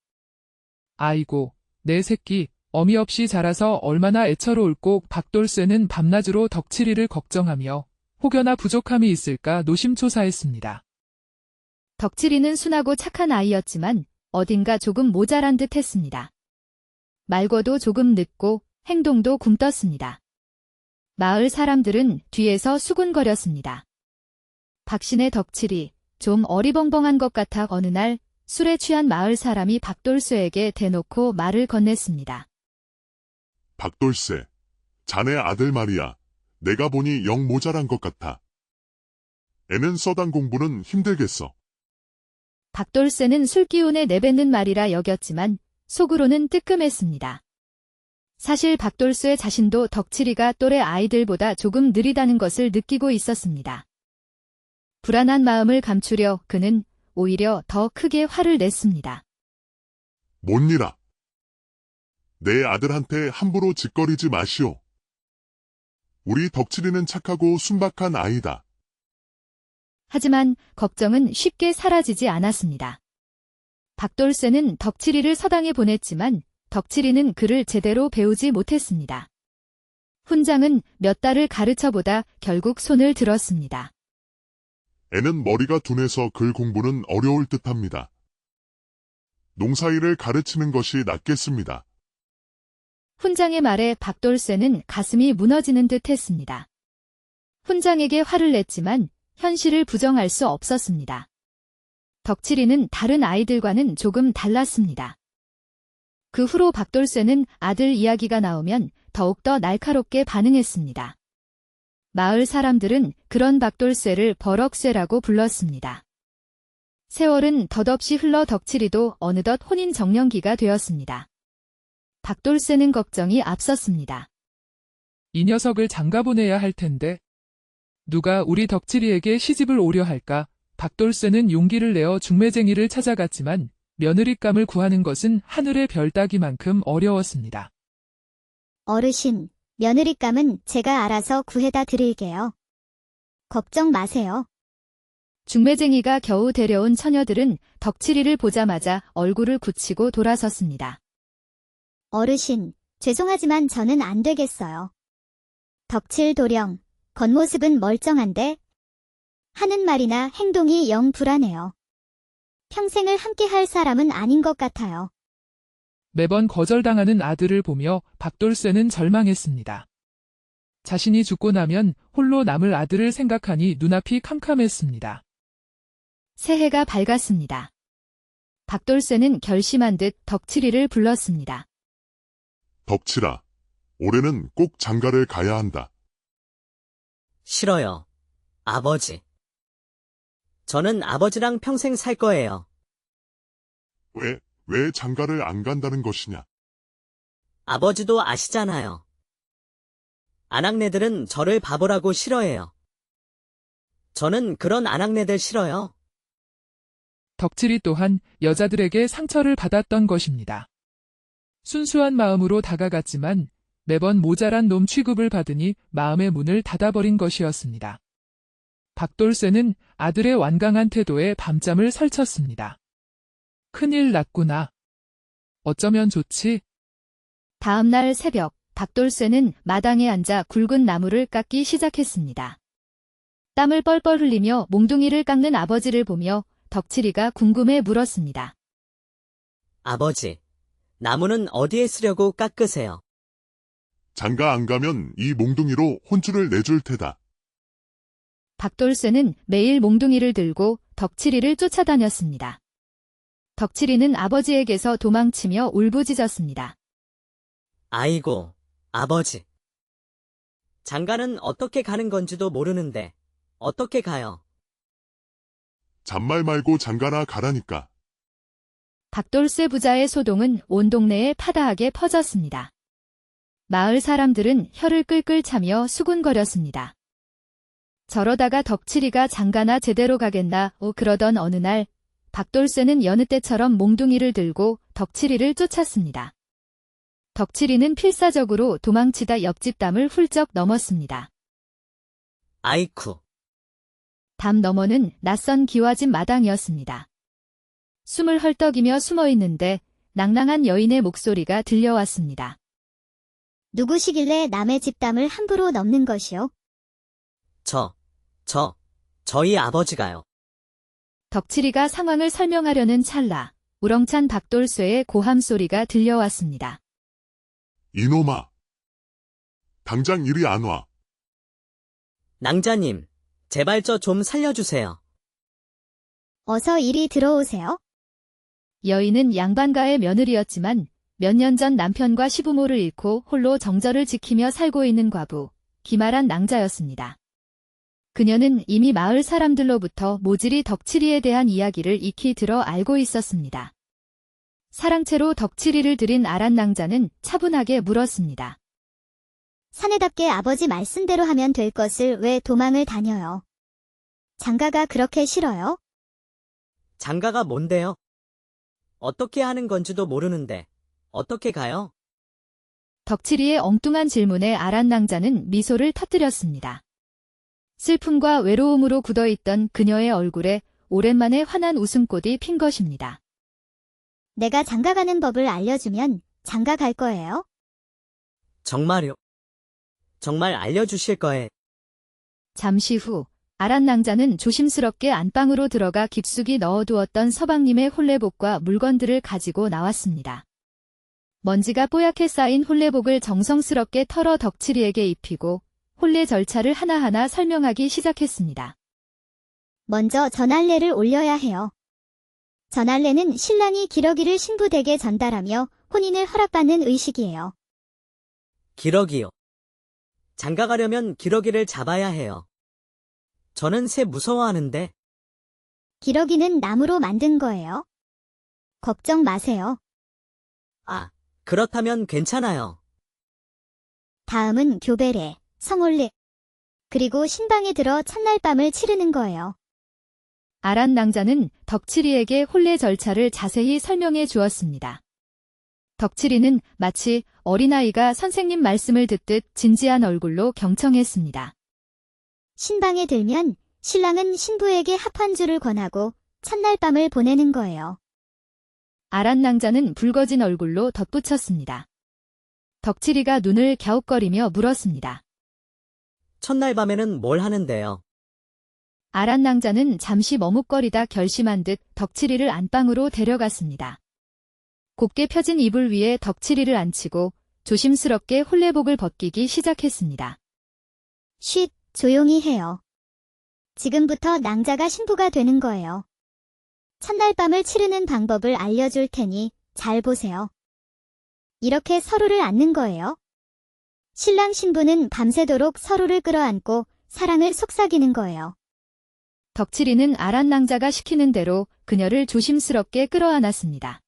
아이고, 내 새끼, 어미 없이 자라서 얼마나 애처로울꼬. 박돌쇠는 밤낮으로 덕칠이를 걱정하며 혹여나 부족함이 있을까 노심초사했습니다. 덕칠이는 순하고 착한 아이였지만 어딘가 조금 모자란 듯 했습니다. 말고도 조금 늦고 행동도 굼떴습니다. 마을 사람들은 뒤에서 수군거렸습니다. 박신의 덕칠이 좀 어리벙벙한 것 같아 어느 날 술에 취한 마을 사람이 박돌쇠에게 대놓고 말을 건넸습니다. 박돌쇠, 자네 아들 말이야. 내가 보니 영 모자란 것 같아. 애는 써단 공부는 힘들겠어. 박돌쇠는 술기운에 내뱉는 말이라 여겼지만 속으로는 뜨끔했습니다. 사실 박돌쇠 자신도 덕칠이가 또래 아이들보다 조금 느리다는 것을 느끼고 있었습니다. 불안한 마음을 감추려 그는 오히려 더 크게 화를 냈습니다. 뭔일아? 내 아들한테 함부로 짓거리지 마시오. 우리 덕칠이는 착하고 순박한 아이다. 하지만 걱정은 쉽게 사라지지 않았습니다. 박돌쇠는 덕칠이를 서당에 보냈지만 덕칠이는 그를 제대로 배우지 못했습니다. 훈장은 몇 달을 가르쳐보다 결국 손을 들었습니다. 애는 머리가 둔해서 글 공부는 어려울 듯합니다. 농사일을 가르치는 것이 낫겠습니다. 훈장의 말에 박돌쇠는 가슴이 무너지는 듯 했습니다. 훈장에게 화를 냈지만 현실을 부정할 수 없었습니다. 덕칠이는 다른 아이들과는 조금 달랐습니다. 그 후로 박돌쇠는 아들 이야기가 나오면 더욱더 날카롭게 반응했습니다. 마을 사람들은 그런 박돌쇠를 버럭쇠라고 불렀습니다. 세월은 덧없이 흘러 덕칠이도 어느덧 혼인 정년기가 되었습니다. 박돌쇠는 걱정이 앞섰습니다. 이 녀석을 장가보내야 할 텐데 누가 우리 덕칠이에게 시집을 오려 할까? 박돌쇠는 용기를 내어 중매쟁이를 찾아갔지만 며느리감을 구하는 것은 하늘의 별 따기만큼 어려웠습니다. 어르신, 며느리감은 제가 알아서 구해다 드릴게요. 걱정 마세요. 중매쟁이가 겨우 데려온 처녀들은 덕칠이를 보자마자 얼굴을 굳히고 돌아섰습니다. 어르신, 죄송하지만 저는 안 되겠어요. 덕칠 도령, 겉모습은 멀쩡한데 하는 말이나 행동이 영 불안해요. 평생을 함께 할 사람은 아닌 것 같아요. 매번 거절당하는 아들을 보며 박돌쇠는 절망했습니다. 자신이 죽고 나면 홀로 남을 아들을 생각하니 눈앞이 캄캄했습니다. 새해가 밝았습니다. 박돌쇠는 결심한 듯 덕칠이를 불렀습니다. 덕칠아, 올해는 꼭 장가를 가야 한다. 싫어요. 아버지. 저는 아버지랑 평생 살 거예요. 왜 장가를 안 간다는 것이냐? 아버지도 아시잖아요. 아낙네들은 저를 바보라고 싫어해요. 저는 그런 아낙네들 싫어요. 덕칠이 또한 여자들에게 상처를 받았던 것입니다. 순수한 마음으로 다가갔지만 매번 모자란 놈 취급을 받으니 마음의 문을 닫아버린 것이었습니다. 박돌쇠는 아들의 완강한 태도에 밤잠을 설쳤습니다. 큰일 났구나. 어쩌면 좋지? 다음 날 새벽, 박돌쇠는 마당에 앉아 굵은 나무를 깎기 시작했습니다. 땀을 뻘뻘 흘리며 몽둥이를 깎는 아버지를 보며 덕칠이가 궁금해 물었습니다. 아버지, 나무는 어디에 쓰려고 깎으세요? 장가 안 가면 이 몽둥이로 혼쭐을 내줄 테다. 박돌쇠는 매일 몽둥이를 들고 덕칠이를 쫓아다녔습니다. 덕칠이는 아버지에게서 도망치며 울부짖었습니다. 아이고, 아버지. 장가는 어떻게 가는 건지도 모르는데 어떻게 가요? 잔말 말고 장가나 가라니까. 박돌쇠 부자의 소동은 온 동네에 파다하게 퍼졌습니다. 마을 사람들은 혀를 끌끌 차며 수군거렸습니다. 저러다가 덕칠이가 장가나 제대로 가겠나 그러던 어느 날 박돌쇠는 여느 때처럼 몽둥이를 들고 덕칠이를 쫓았습니다. 덕칠이는 필사적으로 도망치다 옆집 담을 훌쩍 넘었습니다. 아이쿠. 담 너머는 낯선 기와집 마당이었습니다. 숨을 헐떡이며 숨어있는데 낭랑한 여인의 목소리가 들려왔습니다. 누구시길래 남의 집담을 함부로 넘는 것이요? 저희 아버지가요. 덕칠이가 상황을 설명하려는 찰나 우렁찬 박돌쇠의 고함 소리가 들려왔습니다. 이놈아. 당장 이리 안 와. 낭자님, 제발 저 좀 살려주세요. 어서 이리 들어오세요. 여인은 양반가의 며느리였지만 몇 년 전 남편과 시부모를 잃고 홀로 정절을 지키며 살고 있는 과부, 기말한 낭자였습니다. 그녀는 이미 마을 사람들로부터 모질이 덕칠이에 대한 이야기를 익히 들어 알고 있었습니다. 사랑채로 덕칠이를 들인 아란 낭자는 차분하게 물었습니다. 사내답게 아버지 말씀대로 하면 될 것을 왜 도망을 다녀요? 장가가 그렇게 싫어요? 장가가 뭔데요? 어떻게 하는 건지도 모르는데 어떻게 가요? 덕칠이의 엉뚱한 질문에 아란 낭자는 미소를 터뜨렸습니다. 슬픔과 외로움으로 굳어있던 그녀의 얼굴에 오랜만에 환한 웃음꽃이 핀 것입니다. 내가 장가가는 법을 알려주면 장가 갈 거예요? 정말요? 정말 알려주실 거예요? 잠시 후 아란 낭자는 조심스럽게 안방으로 들어가 깊숙이 넣어두었던 서방님의 홀레복과 물건들을 가지고 나왔습니다. 먼지가 뽀얗게 쌓인 홀레복을 정성스럽게 털어 덕칠이에게 입히고 홀례 절차를 하나하나 설명하기 시작했습니다. 먼저 전할례를 올려야 해요. 전할례는 신랑이 기러기를 신부댁에 전달하며 혼인을 허락받는 의식이에요. 기러기요. 장가 가려면 기러기를 잡아야 해요. 저는 새 무서워하는데. 기러기는 나무로 만든 거예요. 걱정 마세요. 아, 그렇다면 괜찮아요. 다음은 교배례, 성홀례, 그리고 신방에 들어 첫날 밤을 치르는 거예요. 아란 낭자는 덕칠이에게 홀례 절차를 자세히 설명해 주었습니다. 덕칠이는 마치 어린아이가 선생님 말씀을 듣듯 진지한 얼굴로 경청했습니다. 신방에 들면 신랑은 신부에게 합환주를 권하고 첫날 밤을 보내는 거예요. 아란 낭자는 붉어진 얼굴로 덧붙였습니다. 덕칠이가 눈을 갸웃거리며 물었습니다. 첫날 밤에는 뭘 하는데요? 아란 낭자는 잠시 머뭇거리다 결심한 듯 덕칠이를 안방으로 데려갔습니다. 곱게 펴진 이불 위에 덕칠이를 앉히고 조심스럽게 홀레복을 벗기기 시작했습니다. 쉿, 조용히 해요. 지금부터 낭자가 신부가 되는 거예요. 첫날 밤을 치르는 방법을 알려줄 테니 잘 보세요. 이렇게 서로를 안는 거예요. 신랑 신부는 밤새도록 서로를 끌어안고 사랑을 속삭이는 거예요. 덕칠이는 아란 낭자가 시키는 대로 그녀를 조심스럽게 끌어안았습니다.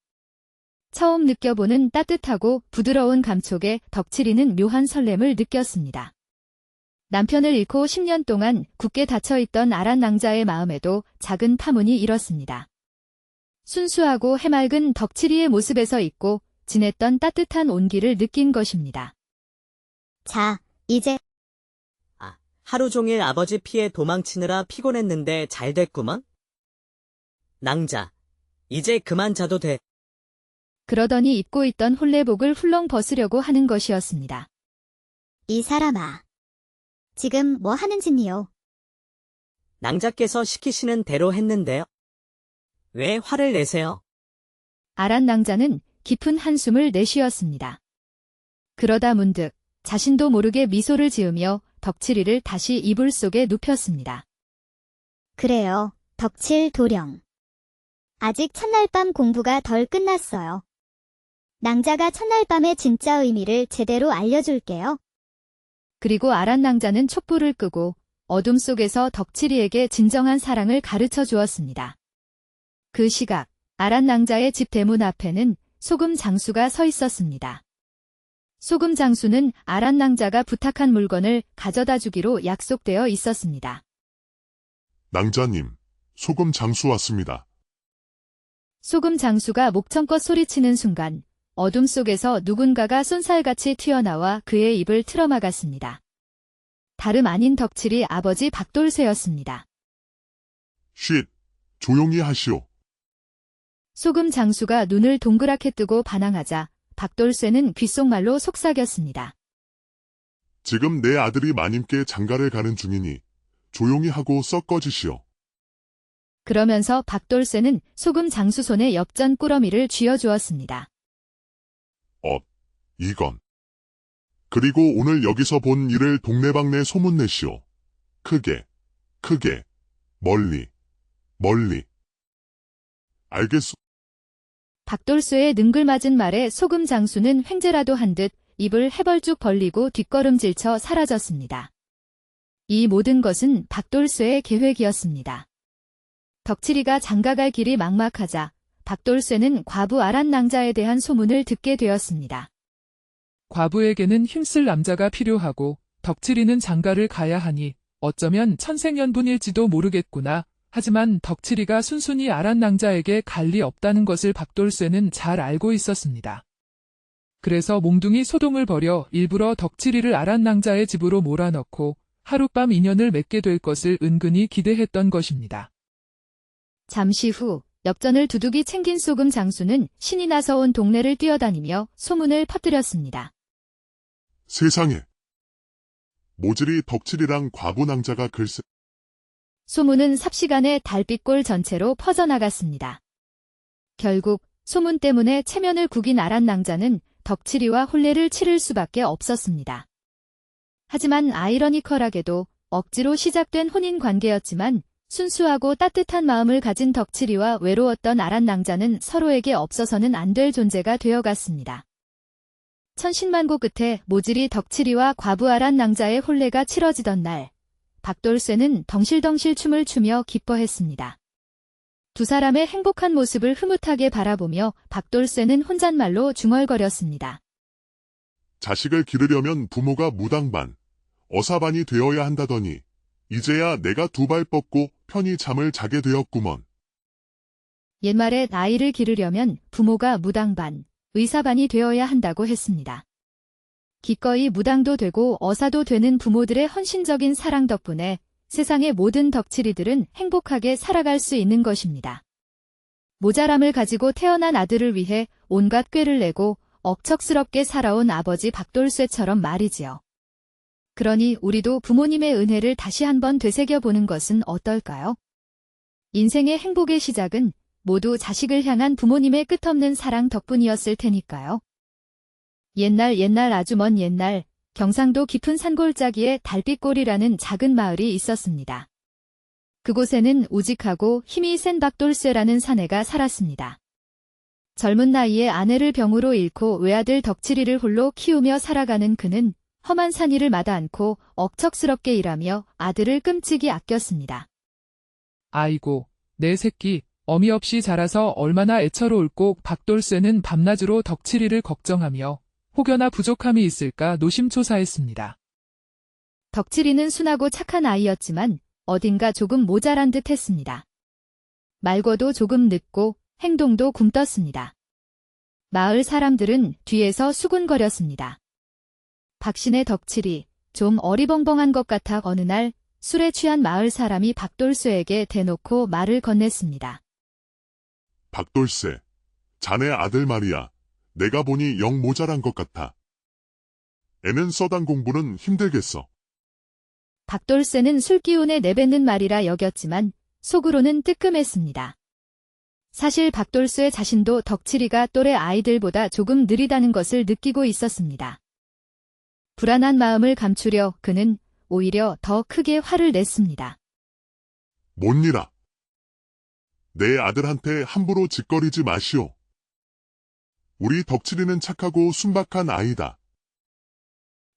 처음 느껴보는 따뜻하고 부드러운 감촉에 덕칠이는 묘한 설렘을 느꼈습니다. 남편을 잃고 10년 동안 굳게 닫혀있던 아란 낭자의 마음에도 작은 파문이 일었습니다. 순수하고 해맑은 덕칠이의 모습에서 잊고 지냈던 따뜻한 온기를 느낀 것입니다. 자, 이제 하루 종일 아버지 피해 도망치느라 피곤했는데 잘 됐구먼? 낭자, 이제 그만 자도 돼. 그러더니 입고 있던 홀레복을 훌렁 벗으려고 하는 것이었습니다. 이 사람아. 지금 뭐 하는 짓이요? 낭자께서 시키시는 대로 했는데요. 왜 화를 내세요? 아란 낭자는 깊은 한숨을 내쉬었습니다. 그러다 문득 자신도 모르게 미소를 지으며 덕칠이를 다시 이불 속에 눕혔습니다. 그래요, 덕칠 도령. 아직 첫날 밤 공부가 덜 끝났어요. 낭자가 첫날 밤의 진짜 의미를 제대로 알려줄게요. 그리고 아란 낭자는 촛불을 끄고 어둠 속에서 덕칠이에게 진정한 사랑을 가르쳐 주었습니다. 그 시각 아란 낭자의 집 대문 앞에는 소금 장수가 서 있었습니다. 소금 장수는 아란 낭자가 부탁한 물건을 가져다 주기로 약속되어 있었습니다. 낭자님, 소금 장수 왔습니다. 소금 장수가 목청껏 소리치는 순간 어둠 속에서 누군가가 쏜살같이 튀어나와 그의 입을 틀어막았습니다. 다름 아닌 덕칠이 아버지 박돌쇠였습니다. 쉿, 조용히 하시오. 소금 장수가 눈을 동그랗게 뜨고 반항하자 박돌쇠는 귓속말로 속삭였습니다. 지금 내 아들이 마님께 장가를 가는 중이니 조용히 하고 썩 꺼지시오. 그러면서 박돌쇠는 소금 장수 손에 엽전 꾸러미를 쥐어주었습니다. 이건. 그리고 오늘 여기서 본 일을 동네방네 소문내시오. 크게, 크게, 멀리, 멀리. 알겠소? 박돌쇠의 능글맞은 말에 소금 장수는 횡재라도 한 듯 입을 해벌쭉 벌리고 뒷걸음질쳐 사라졌습니다. 이 모든 것은 박돌쇠의 계획이었습니다. 덕칠이가 장가갈 길이 막막하자 박돌쇠는 과부 아란 낭자에 대한 소문을 듣게 되었습니다. 과부에게는 힘쓸 남자가 필요하고 덕칠이는 장가를 가야 하니 어쩌면 천생연분일지도 모르겠구나. 하지만 덕칠이가 순순히 아란 낭자에게 갈 리 없다는 것을 박돌쇠는 잘 알고 있었습니다. 그래서 몽둥이 소동을 벌여 일부러 덕칠이를 아란 낭자의 집으로 몰아넣고 하룻밤 인연을 맺게 될 것을 은근히 기대했던 것입니다. 잠시 후 엽전을 두둑이 챙긴 소금 장수는 신이 나서 온 동네를 뛰어다니며 소문을 퍼뜨렸습니다. 세상에. 모질이 덕칠이랑 과부 낭자가 글쎄. 소문은 삽시간에 달빛골 전체로 퍼져나갔습니다. 결국 소문 때문에 체면을 구긴 아란 낭자는 덕칠이와 혼례를 치를 수밖에 없었습니다. 하지만 아이러니컬하게도 억지로 시작된 혼인 관계였지만 순수하고 따뜻한 마음을 가진 덕칠이와 외로웠던 아란 낭자는 서로에게 없어서는 안 될 존재가 되어갔습니다. 천신만고 끝에 모질이 덕칠이와 과부 아란 낭자의 혼례가 치러지던 날, 박돌쇠는 덩실덩실 춤을 추며 기뻐했습니다. 두 사람의 행복한 모습을 흐뭇하게 바라보며 박돌쇠는 혼잣말로 중얼거렸습니다. 자식을 기르려면 부모가 무당반, 어사반이 되어야 한다더니 이제야 내가 두 발 뻗고 편히 잠을 자게 되었구먼. 옛말에 아이를 기르려면 부모가 무당반, 의사반이 되어야 한다고 했습니다. 기꺼이 무당도 되고 어사도 되는 부모들의 헌신적인 사랑 덕분에 세상의 모든 덕칠이들은 행복하게 살아갈 수 있는 것입니다. 모자람을 가지고 태어난 아들을 위해 온갖 꾀를 내고 억척스럽게 살아온 아버지 박돌쇠처럼 말이지요. 그러니 우리도 부모님의 은혜를 다시 한번 되새겨보는 것은 어떨까요? 인생의 행복의 시작은 모두 자식을 향한 부모님의 끝없는 사랑 덕분이었을 테니까요. 옛날 아주 먼 옛날 경상도 깊은 산골짜기에 달빛골이라는 작은 마을이 있었습니다. 그곳에는 우직하고 힘이 센 박돌쇠라는 사내가 살았습니다. 젊은 나이에 아내를 병으로 잃고 외아들 덕칠이를 홀로 키우며 살아가는 그는 험한 산일을 마다 않고 억척스럽게 일하며 아들을 끔찍이 아꼈습니다. 아이고, 내 새끼, 어미 없이 자라서 얼마나 애처로울고 박돌쇠는 밤낮으로 덕칠이를 걱정하며 혹여나 부족함이 있을까 노심초사했습니다. 덕칠이는 순하고 착한 아이였지만 어딘가 조금 모자란 듯 했습니다. 말고도 조금 늦고 행동도 굼떴습니다. 마을 사람들은 뒤에서 수군거렸습니다. 박신의 덕칠이 좀 어리벙벙한 것 같아 어느 날 술에 취한 마을 사람이 박돌쇠에게 대놓고 말을 건넸습니다. 박돌쇠, 자네 아들 말이야. 내가 보니 영 모자란 것 같아. 애는 서당 공부는 힘들겠어. 박돌쇠는 술기운에 내뱉는 말이라 여겼지만 속으로는 뜨끔했습니다. 사실 박돌쇠 자신도 덕칠이가 또래 아이들보다 조금 느리다는 것을 느끼고 있었습니다. 불안한 마음을 감추려 그는 오히려 더 크게 화를 냈습니다. 못니라. 내 아들한테 함부로 짓거리지 마시오. 우리 덕칠이는 착하고 순박한 아이다.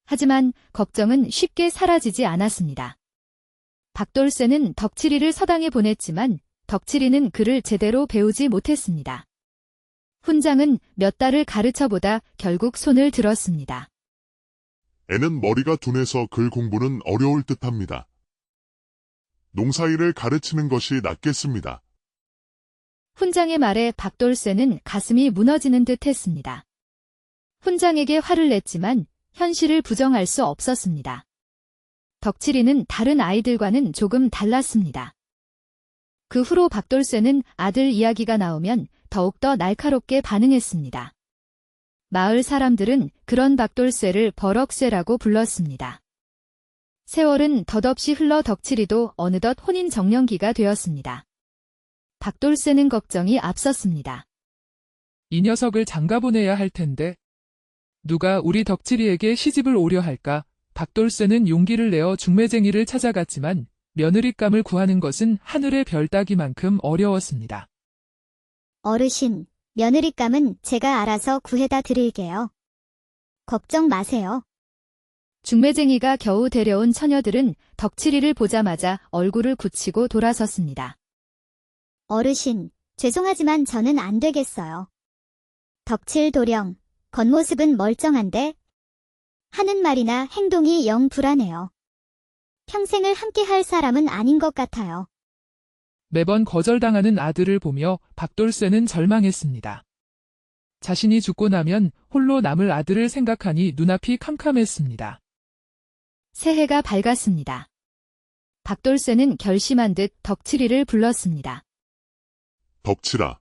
하지만 걱정은 쉽게 사라지지 않았습니다. 박돌쇠는 덕칠이를 서당에 보냈지만 덕칠이는 그를 제대로 배우지 못했습니다. 훈장은 몇 달을 가르쳐보다 결국 손을 들었습니다. 애는 머리가 둔해서 글 공부는 어려울 듯합니다. 농사일을 가르치는 것이 낫겠습니다. 훈장의 말에 박돌쇠는 가슴이 무너지는 듯 했습니다. 훈장에게 화를 냈지만 현실을 부정할 수 없었습니다. 덕칠이는 다른 아이들과는 조금 달랐습니다. 그 후로 박돌쇠는 아들 이야기가 나오면 더욱더 날카롭게 반응했습니다. 마을 사람들은 그런 박돌쇠를 버럭쇠라고 불렀습니다. 세월은 덧없이 흘러 덕칠이도 어느덧 혼인 정년기가 되었습니다. 박돌쇠는 걱정이 앞섰습니다. 이 녀석을 장가보내야 할 텐데 누가 우리 덕칠이에게 시집을 오려 할까? 박돌쇠는 용기를 내어 중매쟁이를 찾아갔지만 며느리감을 구하는 것은 하늘의 별 따기만큼 어려웠습니다. 어르신, 며느리감은 제가 알아서 구해다 드릴게요. 걱정 마세요. 중매쟁이가 겨우 데려온 처녀들은 덕칠이를 보자마자 얼굴을 굳히고 돌아섰습니다. 어르신, 죄송하지만 저는 안 되겠어요. 덕칠 도령, 겉모습은 멀쩡한데 하는 말이나 행동이 영 불안해요. 평생을 함께 할 사람은 아닌 것 같아요. 매번 거절당하는 아들을 보며 박돌쇠는 절망했습니다. 자신이 죽고 나면 홀로 남을 아들을 생각하니 눈앞이 캄캄했습니다. 새해가 밝았습니다. 박돌쇠는 결심한 듯 덕칠이를 불렀습니다. 덕칠아,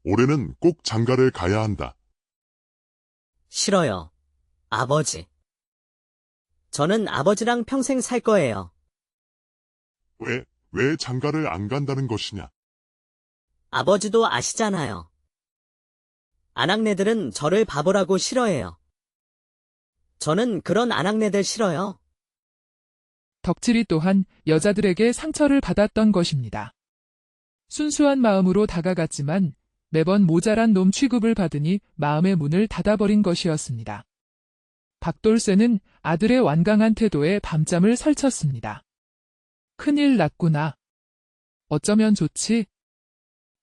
올해는 꼭 장가를 가야 한다. 싫어요. 아버지. 저는 아버지랑 평생 살 거예요. 왜 장가를 안 간다는 것이냐? 아버지도 아시잖아요. 아낙네들은 저를 바보라고 싫어해요. 저는 그런 아낙네들 싫어요. 덕칠이 또한 여자들에게 상처를 받았던 것입니다. 순수한 마음으로 다가갔지만 매번 모자란 놈 취급을 받으니 마음의 문을 닫아버린 것이었습니다. 박돌쇠는 아들의 완강한 태도에 밤잠을 설쳤습니다. 큰일 났구나. 어쩌면 좋지?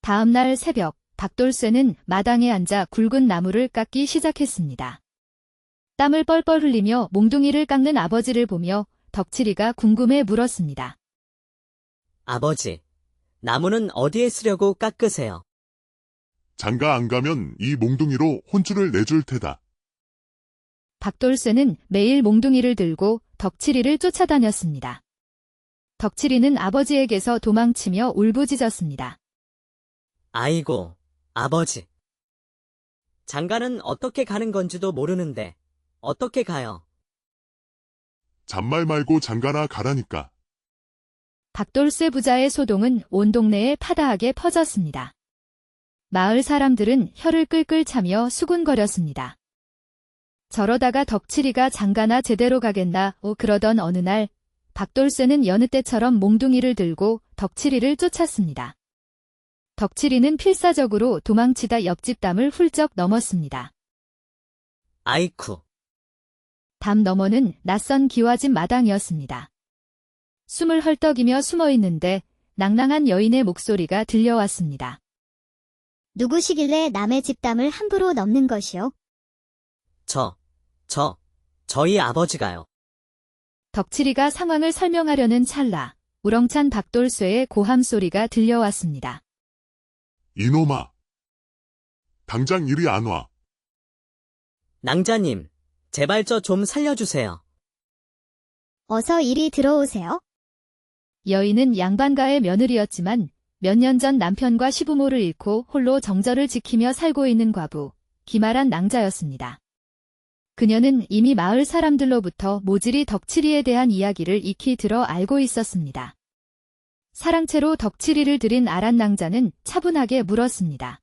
다음 날 새벽, 박돌쇠는 마당에 앉아 굵은 나무를 깎기 시작했습니다. 땀을 뻘뻘 흘리며 몽둥이를 깎는 아버지를 보며 덕칠이가 궁금해 물었습니다. 아버지, 나무는 어디에 쓰려고 깎으세요? 장가 안 가면 이 몽둥이로 혼쭐을 내줄 테다. 박돌쇠는 매일 몽둥이를 들고 덕칠이를 쫓아다녔습니다. 덕칠이는 아버지에게서 도망치며 울부짖었습니다. 아이고, 아버지. 장가는 어떻게 가는 건지도 모르는데 어떻게 가요? 잔말 말고 장가나 가라니까. 박돌쇠 부자의 소동은 온 동네에 파다하게 퍼졌습니다. 마을 사람들은 혀를 끌끌 차며 수군거렸습니다. 저러다가 덕칠이가 장가나 제대로 가겠나 그러던 어느 날 박돌쇠는 여느 때처럼 몽둥이를 들고 덕칠이를 쫓았습니다. 덕칠이는 필사적으로 도망치다 옆집 담을 훌쩍 넘었습니다. 아이쿠. 담 너머는 낯선 기와집 마당이었습니다. 숨을 헐떡이며 숨어 있는데 낭낭한 여인의 목소리가 들려왔습니다. 누구시길래 남의 집담을 함부로 넘는 것이요? 저희 아버지가요. 덕칠이가 상황을 설명하려는 찰나 우렁찬 박돌쇠의 고함 소리가 들려왔습니다. 이놈아. 당장 이리 안 와. 낭자님, 제발 저 좀 살려주세요. 어서 이리 들어오세요. 여인은 양반가의 며느리였지만 몇 년 전 남편과 시부모를 잃고 홀로 정절을 지키며 살고 있는 과부, 기말한 낭자였습니다. 그녀는 이미 마을 사람들로부터 모질이 덕칠이에 대한 이야기를 익히 들어 알고 있었습니다. 사랑채로 덕칠이를 들인 아란 낭자는 차분하게 물었습니다.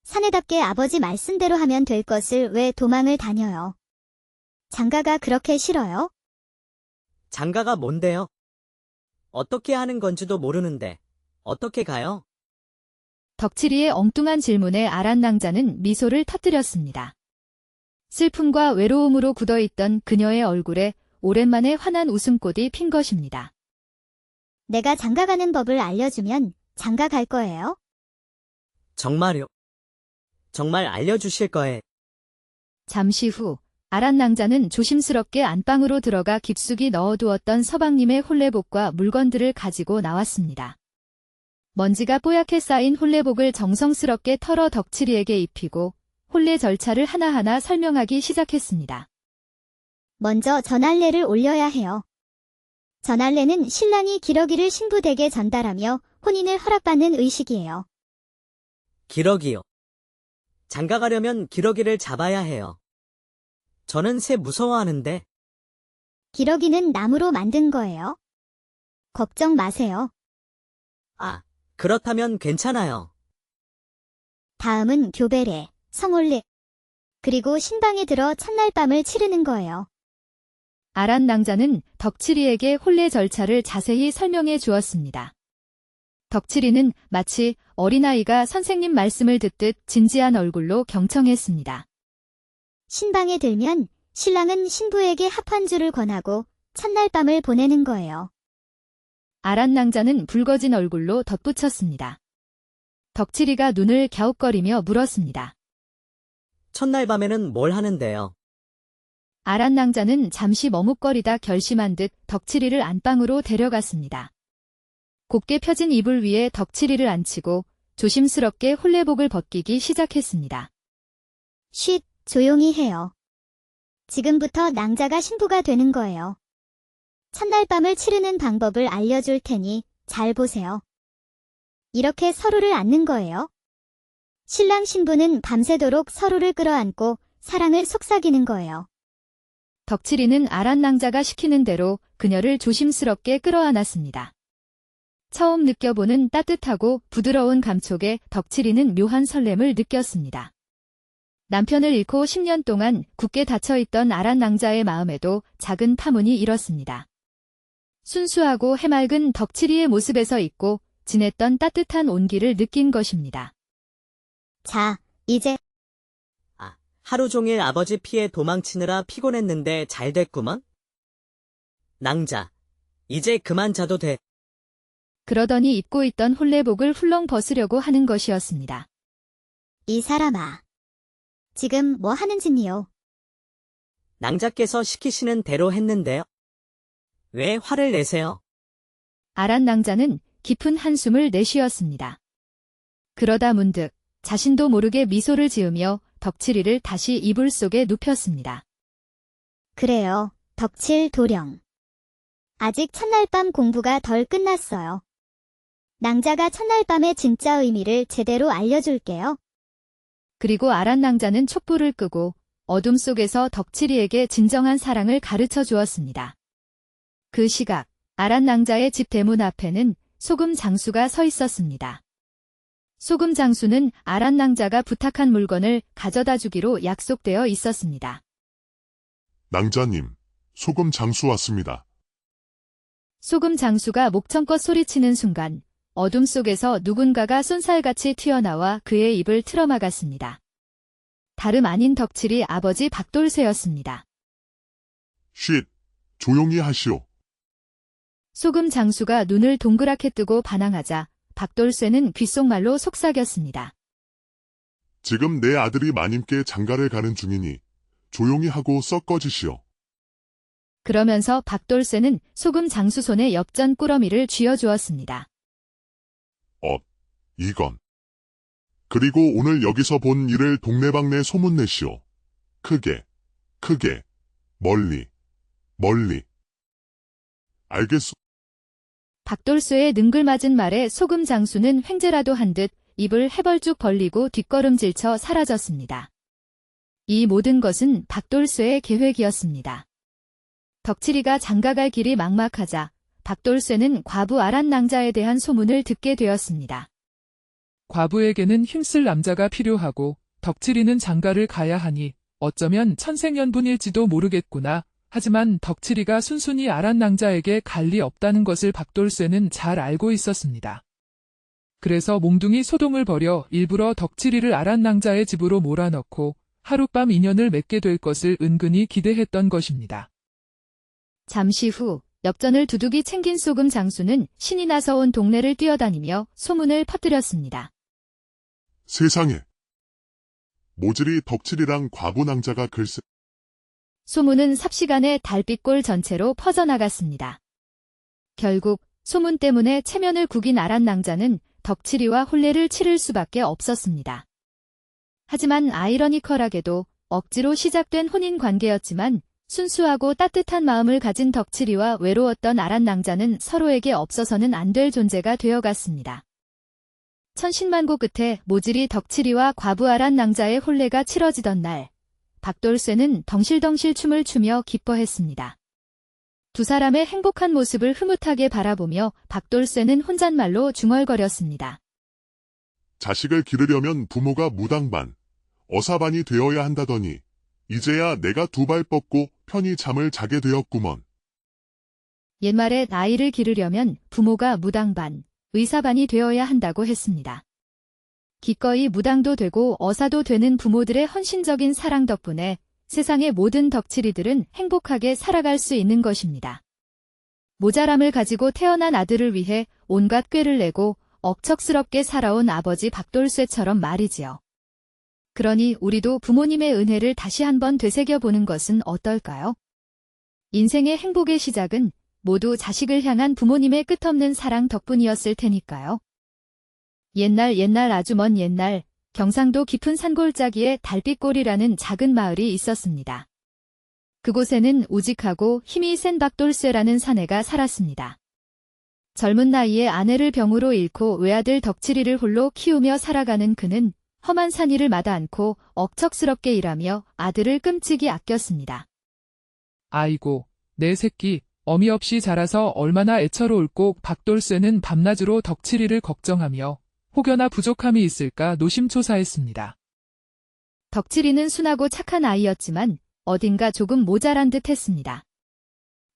사내답게 아버지 말씀대로 하면 될 것을 왜 도망을 다녀요? 장가가 그렇게 싫어요? 장가가 뭔데요? 어떻게 하는 건지도 모르는데 어떻게 가요? 덕칠이의 엉뚱한 질문에 아란 낭자는 미소를 터뜨렸습니다. 슬픔과 외로움으로 굳어있던 그녀의 얼굴에 오랜만에 환한 웃음꽃이 핀 것입니다. 내가 장가가는 법을 알려주면 장가 갈 거예요? 정말요? 정말 알려주실 거예요? 잠시 후 아란 낭자는 조심스럽게 안방으로 들어가 깊숙이 넣어두었던 서방님의 홀레복과 물건들을 가지고 나왔습니다. 먼지가 뽀얗게 쌓인 홀레복을 정성스럽게 털어 덕칠이에게 입히고 홀례 절차를 하나하나 설명하기 시작했습니다. 먼저 전할례를 올려야 해요. 전할례는 신랑이 기러기를 신부댁에 전달하며 혼인을 허락받는 의식이에요. 기러기요. 장가 가려면 기러기를 잡아야 해요. 저는 새 무서워하는데. 기러기는 나무로 만든 거예요. 걱정 마세요. 아, 그렇다면 괜찮아요. 다음은 교배례, 성홀례, 그리고 신방에 들어 첫날 밤을 치르는 거예요. 아란 낭자는 덕칠이에게 홀례 절차를 자세히 설명해 주었습니다. 덕칠이는 마치 어린아이가 선생님 말씀을 듣듯 진지한 얼굴로 경청했습니다. 신방에 들면 신랑은 신부에게 합한주를 권하고 첫날 밤을 보내는 거예요. 아란 낭자는 붉어진 얼굴로 덧붙였습니다. 덕칠이가 눈을 갸웃거리며 물었습니다. 첫날 밤에는 뭘 하는데요? 아란 낭자는 잠시 머뭇거리다 결심한 듯 덕칠이를 안방으로 데려갔습니다. 곱게 펴진 이불 위에 덕칠이를 앉히고 조심스럽게 홀레복을 벗기기 시작했습니다. 쉿, 조용히 해요. 지금부터 낭자가 신부가 되는 거예요. 첫날 밤을 치르는 방법을 알려줄 테니 잘 보세요. 이렇게 서로를 안는 거예요. 신랑 신부는 밤새도록 서로를 끌어안고 사랑을 속삭이는 거예요. 덕칠이는 아란 낭자가 시키는 대로 그녀를 조심스럽게 끌어안았습니다. 처음 느껴보는 따뜻하고 부드러운 감촉에 덕칠이는 묘한 설렘을 느꼈습니다. 남편을 잃고 10년 동안 굳게 닫혀있던 아란 낭자의 마음에도 작은 파문이 일었습니다. 순수하고 해맑은 덕칠이의 모습에서 잊고 지냈던 따뜻한 온기를 느낀 것입니다. 자, 이제 하루 종일 아버지 피해 도망치느라 피곤했는데 잘 됐구먼? 낭자, 이제 그만 자도 돼. 그러더니 입고 있던 홀레복을 훌렁 벗으려고 하는 것이었습니다. 이 사람아. 지금 뭐 하는 짓이요? 낭자께서 시키시는 대로 했는데요. 왜 화를 내세요? 아란 낭자는 깊은 한숨을 내쉬었습니다. 그러다 문득 자신도 모르게 미소를 지으며 덕칠이를 다시 이불 속에 눕혔습니다. 그래요, 덕칠 도령. 아직 첫날 밤 공부가 덜 끝났어요. 낭자가 첫날 밤의 진짜 의미를 제대로 알려줄게요. 그리고 아란 낭자는 촛불을 끄고 어둠 속에서 덕칠이에게 진정한 사랑을 가르쳐 주었습니다. 그 시각 아란 낭자의 집 대문 앞에는 소금 장수가 서 있었습니다. 소금 장수는 아란 낭자가 부탁한 물건을 가져다 주기로 약속되어 있었습니다. 낭자님, 소금 장수 왔습니다. 소금 장수가 목청껏 소리치는 순간 어둠 속에서 누군가가 쏜살같이 튀어나와 그의 입을 틀어막았습니다. 다름 아닌 덕칠이 아버지 박돌쇠였습니다. 쉿, 조용히 하시오. 소금 장수가 눈을 동그랗게 뜨고 반항하자 박돌쇠는 귓속말로 속삭였습니다. 지금 내 아들이 마님께 장가를 가는 중이니 조용히 하고 썩 꺼지시오. 그러면서 박돌쇠는 소금 장수 손에 엽전 꾸러미를 쥐어주었습니다. 이건. 그리고 오늘 여기서 본 일을 동네방네 소문내시오. 크게, 크게, 멀리, 멀리. 알겠소. 박돌쇠의 능글맞은 말에 소금 장수는 횡재라도 한 듯 입을 해벌쭉 벌리고 뒷걸음질쳐 사라졌습니다. 이 모든 것은 박돌쇠의 계획이었습니다. 덕칠이가 장가갈 길이 막막하자 박돌쇠는 과부 아란낭자에 대한 소문을 듣게 되었습니다. 과부에게는 힘쓸 남자가 필요하고 덕칠이는 장가를 가야 하니 어쩌면 천생연분일지도 모르겠구나. 하지만 덕칠이가 순순히 아란낭자에게 갈 리 없다는 것을 박돌쇠는 잘 알고 있었습니다. 그래서 몽둥이 소동을 벌여 일부러 덕칠이를 아란낭자의 집으로 몰아넣고 하룻밤 인연을 맺게 될 것을 은근히 기대했던 것입니다. 잠시 후 엽전을 두둑이 챙긴 소금 장수는 신이 나서 온 동네를 뛰어다니며 소문을 퍼뜨렸습니다. 세상에. 모질이 덕칠이랑 과부 낭자가 글쎄. 소문은 삽시간에 달빛골 전체로 퍼져나갔습니다. 결국 소문 때문에 체면을 구긴 아란낭자는 덕칠이와 혼례를 치를 수밖에 없었습니다. 하지만 아이러니컬하게도 억지로 시작된 혼인 관계였지만 순수하고 따뜻한 마음을 가진 덕칠이와 외로웠던 아란낭자는 서로에게 없어서는 안 될 존재가 되어갔습니다. 천신만고 끝에 모질이 덕칠이와 과부 아란낭자의 혼례가 치러지던 날, 박돌쇠는 덩실덩실 춤을 추며 기뻐했습니다. 두 사람의 행복한 모습을 흐뭇하게 바라보며 박돌쇠는 혼잣말로 중얼거렸습니다. 자식을 기르려면 부모가 무당반, 어사반이 되어야 한다더니 이제야 내가 두 발 뻗고 편히 잠을 자게 되었구먼. 옛말에 아이를 기르려면 부모가 무당반, 의사반이 되어야 한다고 했습니다. 기꺼이 무당도 되고 어사도 되는 부모들의 헌신적인 사랑 덕분에 세상의 모든 덕칠이들은 행복하게 살아갈 수 있는 것입니다. 모자람을 가지고 태어난 아들을 위해 온갖 꾀를 내고 억척스럽게 살아온 아버지 박돌쇠처럼 말이지요. 그러니 우리도 부모님의 은혜를 다시 한번 되새겨보는 것은 어떨까요? 인생의 행복의 시작은 모두 자식을 향한 부모님의 끝없는 사랑 덕분이었을 테니까요. 옛날 아주 먼 옛날 경상도 깊은 산골짜기에 달빛골이라는 작은 마을이 있었습니다. 그곳에는 우직하고 힘이 센 박돌쇠라는 사내가 살았습니다. 젊은 나이에 아내를 병으로 잃고 외아들 덕칠이를 홀로 키우며 살아가는 그는 험한 산일을 마다 않고 억척스럽게 일하며 아들을 끔찍이 아꼈습니다. 아이고, 내 새끼, 어미 없이 자라서 얼마나 애처로울꼬. 박돌쇠는 밤낮으로 덕칠이를 걱정하며 혹여나 부족함이 있을까 노심초사했습니다. 덕칠이는 순하고 착한 아이였지만 어딘가 조금 모자란 듯 했습니다.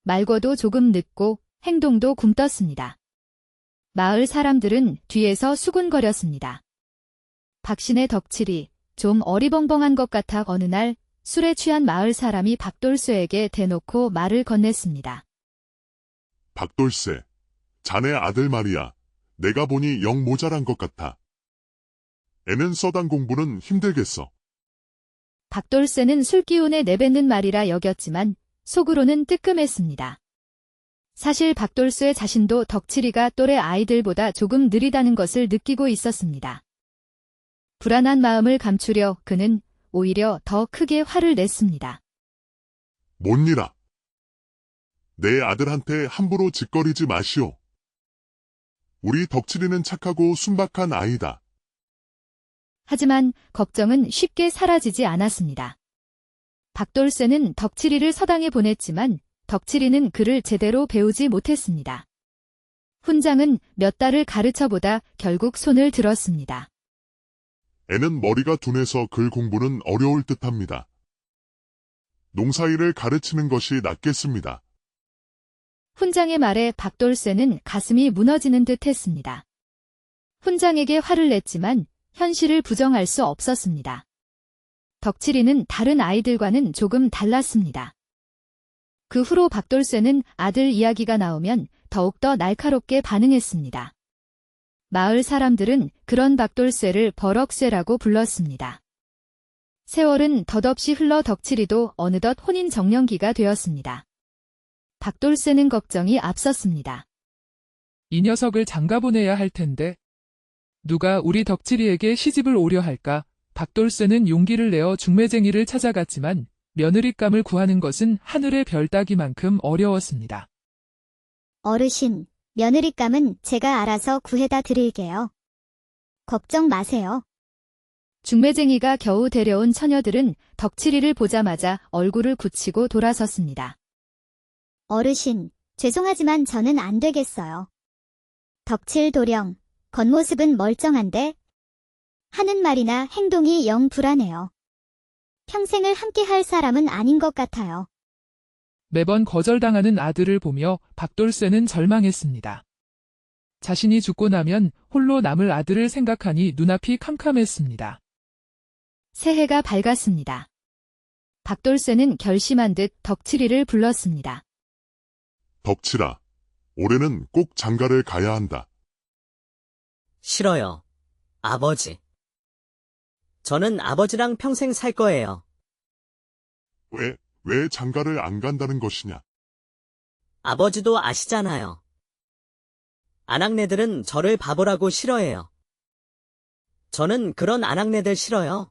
말고도 조금 늦고 행동도 굼떴습니다. 마을 사람들은 뒤에서 수군거렸습니다. 박신의 덕칠이 좀 어리벙벙한 것 같아 어느 날 술에 취한 마을 사람이 박돌쇠에게 대놓고 말을 건넸습니다. 박돌쇠, 자네 아들 말이야. 내가 보니 영 모자란 것 같아. 애는 서당 공부는 힘들겠어. 박돌쇠는 술기운에 내뱉는 말이라 여겼지만 속으로는 뜨끔했습니다. 사실 박돌쇠 자신도 덕칠이가 또래 아이들보다 조금 느리다는 것을 느끼고 있었습니다. 불안한 마음을 감추려 그는 오히려 더 크게 화를 냈습니다. 뭔일아. 내 아들한테 함부로 짓거리지 마시오. 우리 덕칠이는 착하고 순박한 아이다. 하지만 걱정은 쉽게 사라지지 않았습니다. 박돌쇠는 덕칠이를 서당에 보냈지만 덕칠이는 그를 제대로 배우지 못했습니다. 훈장은 몇 달을 가르쳐보다 결국 손을 들었습니다. 애는 머리가 둔해서 글 공부는 어려울 듯합니다. 농사일을 가르치는 것이 낫겠습니다. 훈장의 말에 박돌쇠는 가슴이 무너지는 듯 했습니다. 훈장에게 화를 냈지만 현실을 부정할 수 없었습니다. 덕칠이는 다른 아이들과는 조금 달랐습니다. 그 후로 박돌쇠는 아들 이야기가 나오면 더욱더 날카롭게 반응했습니다. 마을 사람들은 그런 박돌쇠를 버럭쇠라고 불렀습니다. 세월은 덧없이 흘러 덕칠이도 어느덧 혼인 정년기가 되었습니다. 박돌쇠는 걱정이 앞섰습니다. 이 녀석을 장가보내야 할 텐데. 누가 우리 덕칠이에게 시집을 오려 할까? 박돌쇠는 용기를 내어 중매쟁이를 찾아갔지만 며느리감을 구하는 것은 하늘의 별 따기만큼 어려웠습니다. 어르신, 며느리감은 제가 알아서 구해다 드릴게요. 걱정 마세요. 중매쟁이가 겨우 데려온 처녀들은 덕칠이를 보자마자 얼굴을 굳히고 돌아섰습니다. 어르신, 죄송하지만 저는 안 되겠어요. 덕칠 도령, 겉모습은 멀쩡한데 하는 말이나 행동이 영 불안해요. 평생을 함께 할 사람은 아닌 것 같아요. 매번 거절당하는 아들을 보며 박돌쇠는 절망했습니다. 자신이 죽고 나면 홀로 남을 아들을 생각하니 눈앞이 캄캄했습니다. 새해가 밝았습니다. 박돌쇠는 결심한 듯 덕칠이를 불렀습니다. 덕칠아, 올해는 꼭 장가를 가야 한다. 싫어요. 아버지. 저는 아버지랑 평생 살 거예요. 왜 장가를 안 간다는 것이냐? 아버지도 아시잖아요. 아낙네들은 저를 바보라고 싫어해요. 저는 그런 아낙네들 싫어요.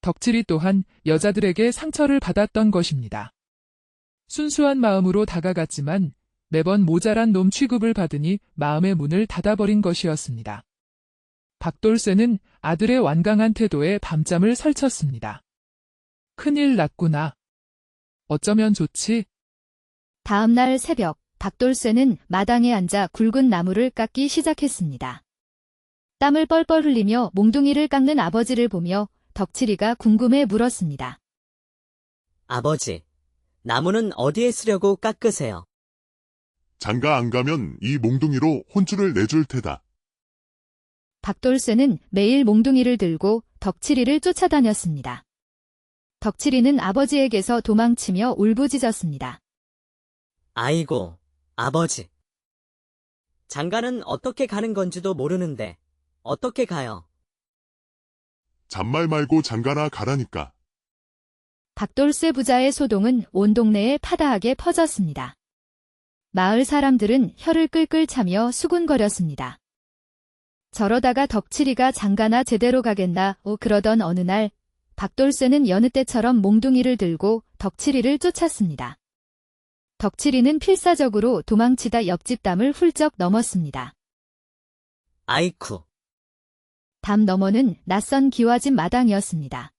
덕칠이 또한 여자들에게 상처를 받았던 것입니다. 순수한 마음으로 다가갔지만 매번 모자란 놈 취급을 받으니 마음의 문을 닫아버린 것이었습니다. 박돌쇠는 아들의 완강한 태도에 밤잠을 설쳤습니다. 큰일 났구나. 어쩌면 좋지? 다음 날 새벽, 박돌쇠는 마당에 앉아 굵은 나무를 깎기 시작했습니다. 땀을 뻘뻘 흘리며 몽둥이를 깎는 아버지를 보며 덕칠이가 궁금해 물었습니다. 아버지, 나무는 어디에 쓰려고 깎으세요? 장가 안 가면 이 몽둥이로 혼쭐을 내줄 테다. 박돌쇠는 매일 몽둥이를 들고 덕칠이를 쫓아다녔습니다. 덕칠이는 아버지에게서 도망치며 울부짖었습니다. 아이고, 아버지. 장가는 어떻게 가는 건지도 모르는데 어떻게 가요? 잔말 말고 장가나 가라니까. 박돌쇠 부자의 소동은 온 동네에 파다하게 퍼졌습니다. 마을 사람들은 혀를 끌끌 차며 수군거렸습니다. 저러다가 덕칠이가 장가나 제대로 가겠나 그러던 어느 날 박돌쇠는 여느 때처럼 몽둥이를 들고 덕칠이를 쫓았습니다. 덕칠이는 필사적으로 도망치다 옆집 담을 훌쩍 넘었습니다. 아이쿠. 담 너머는 낯선 기와집 마당이었습니다.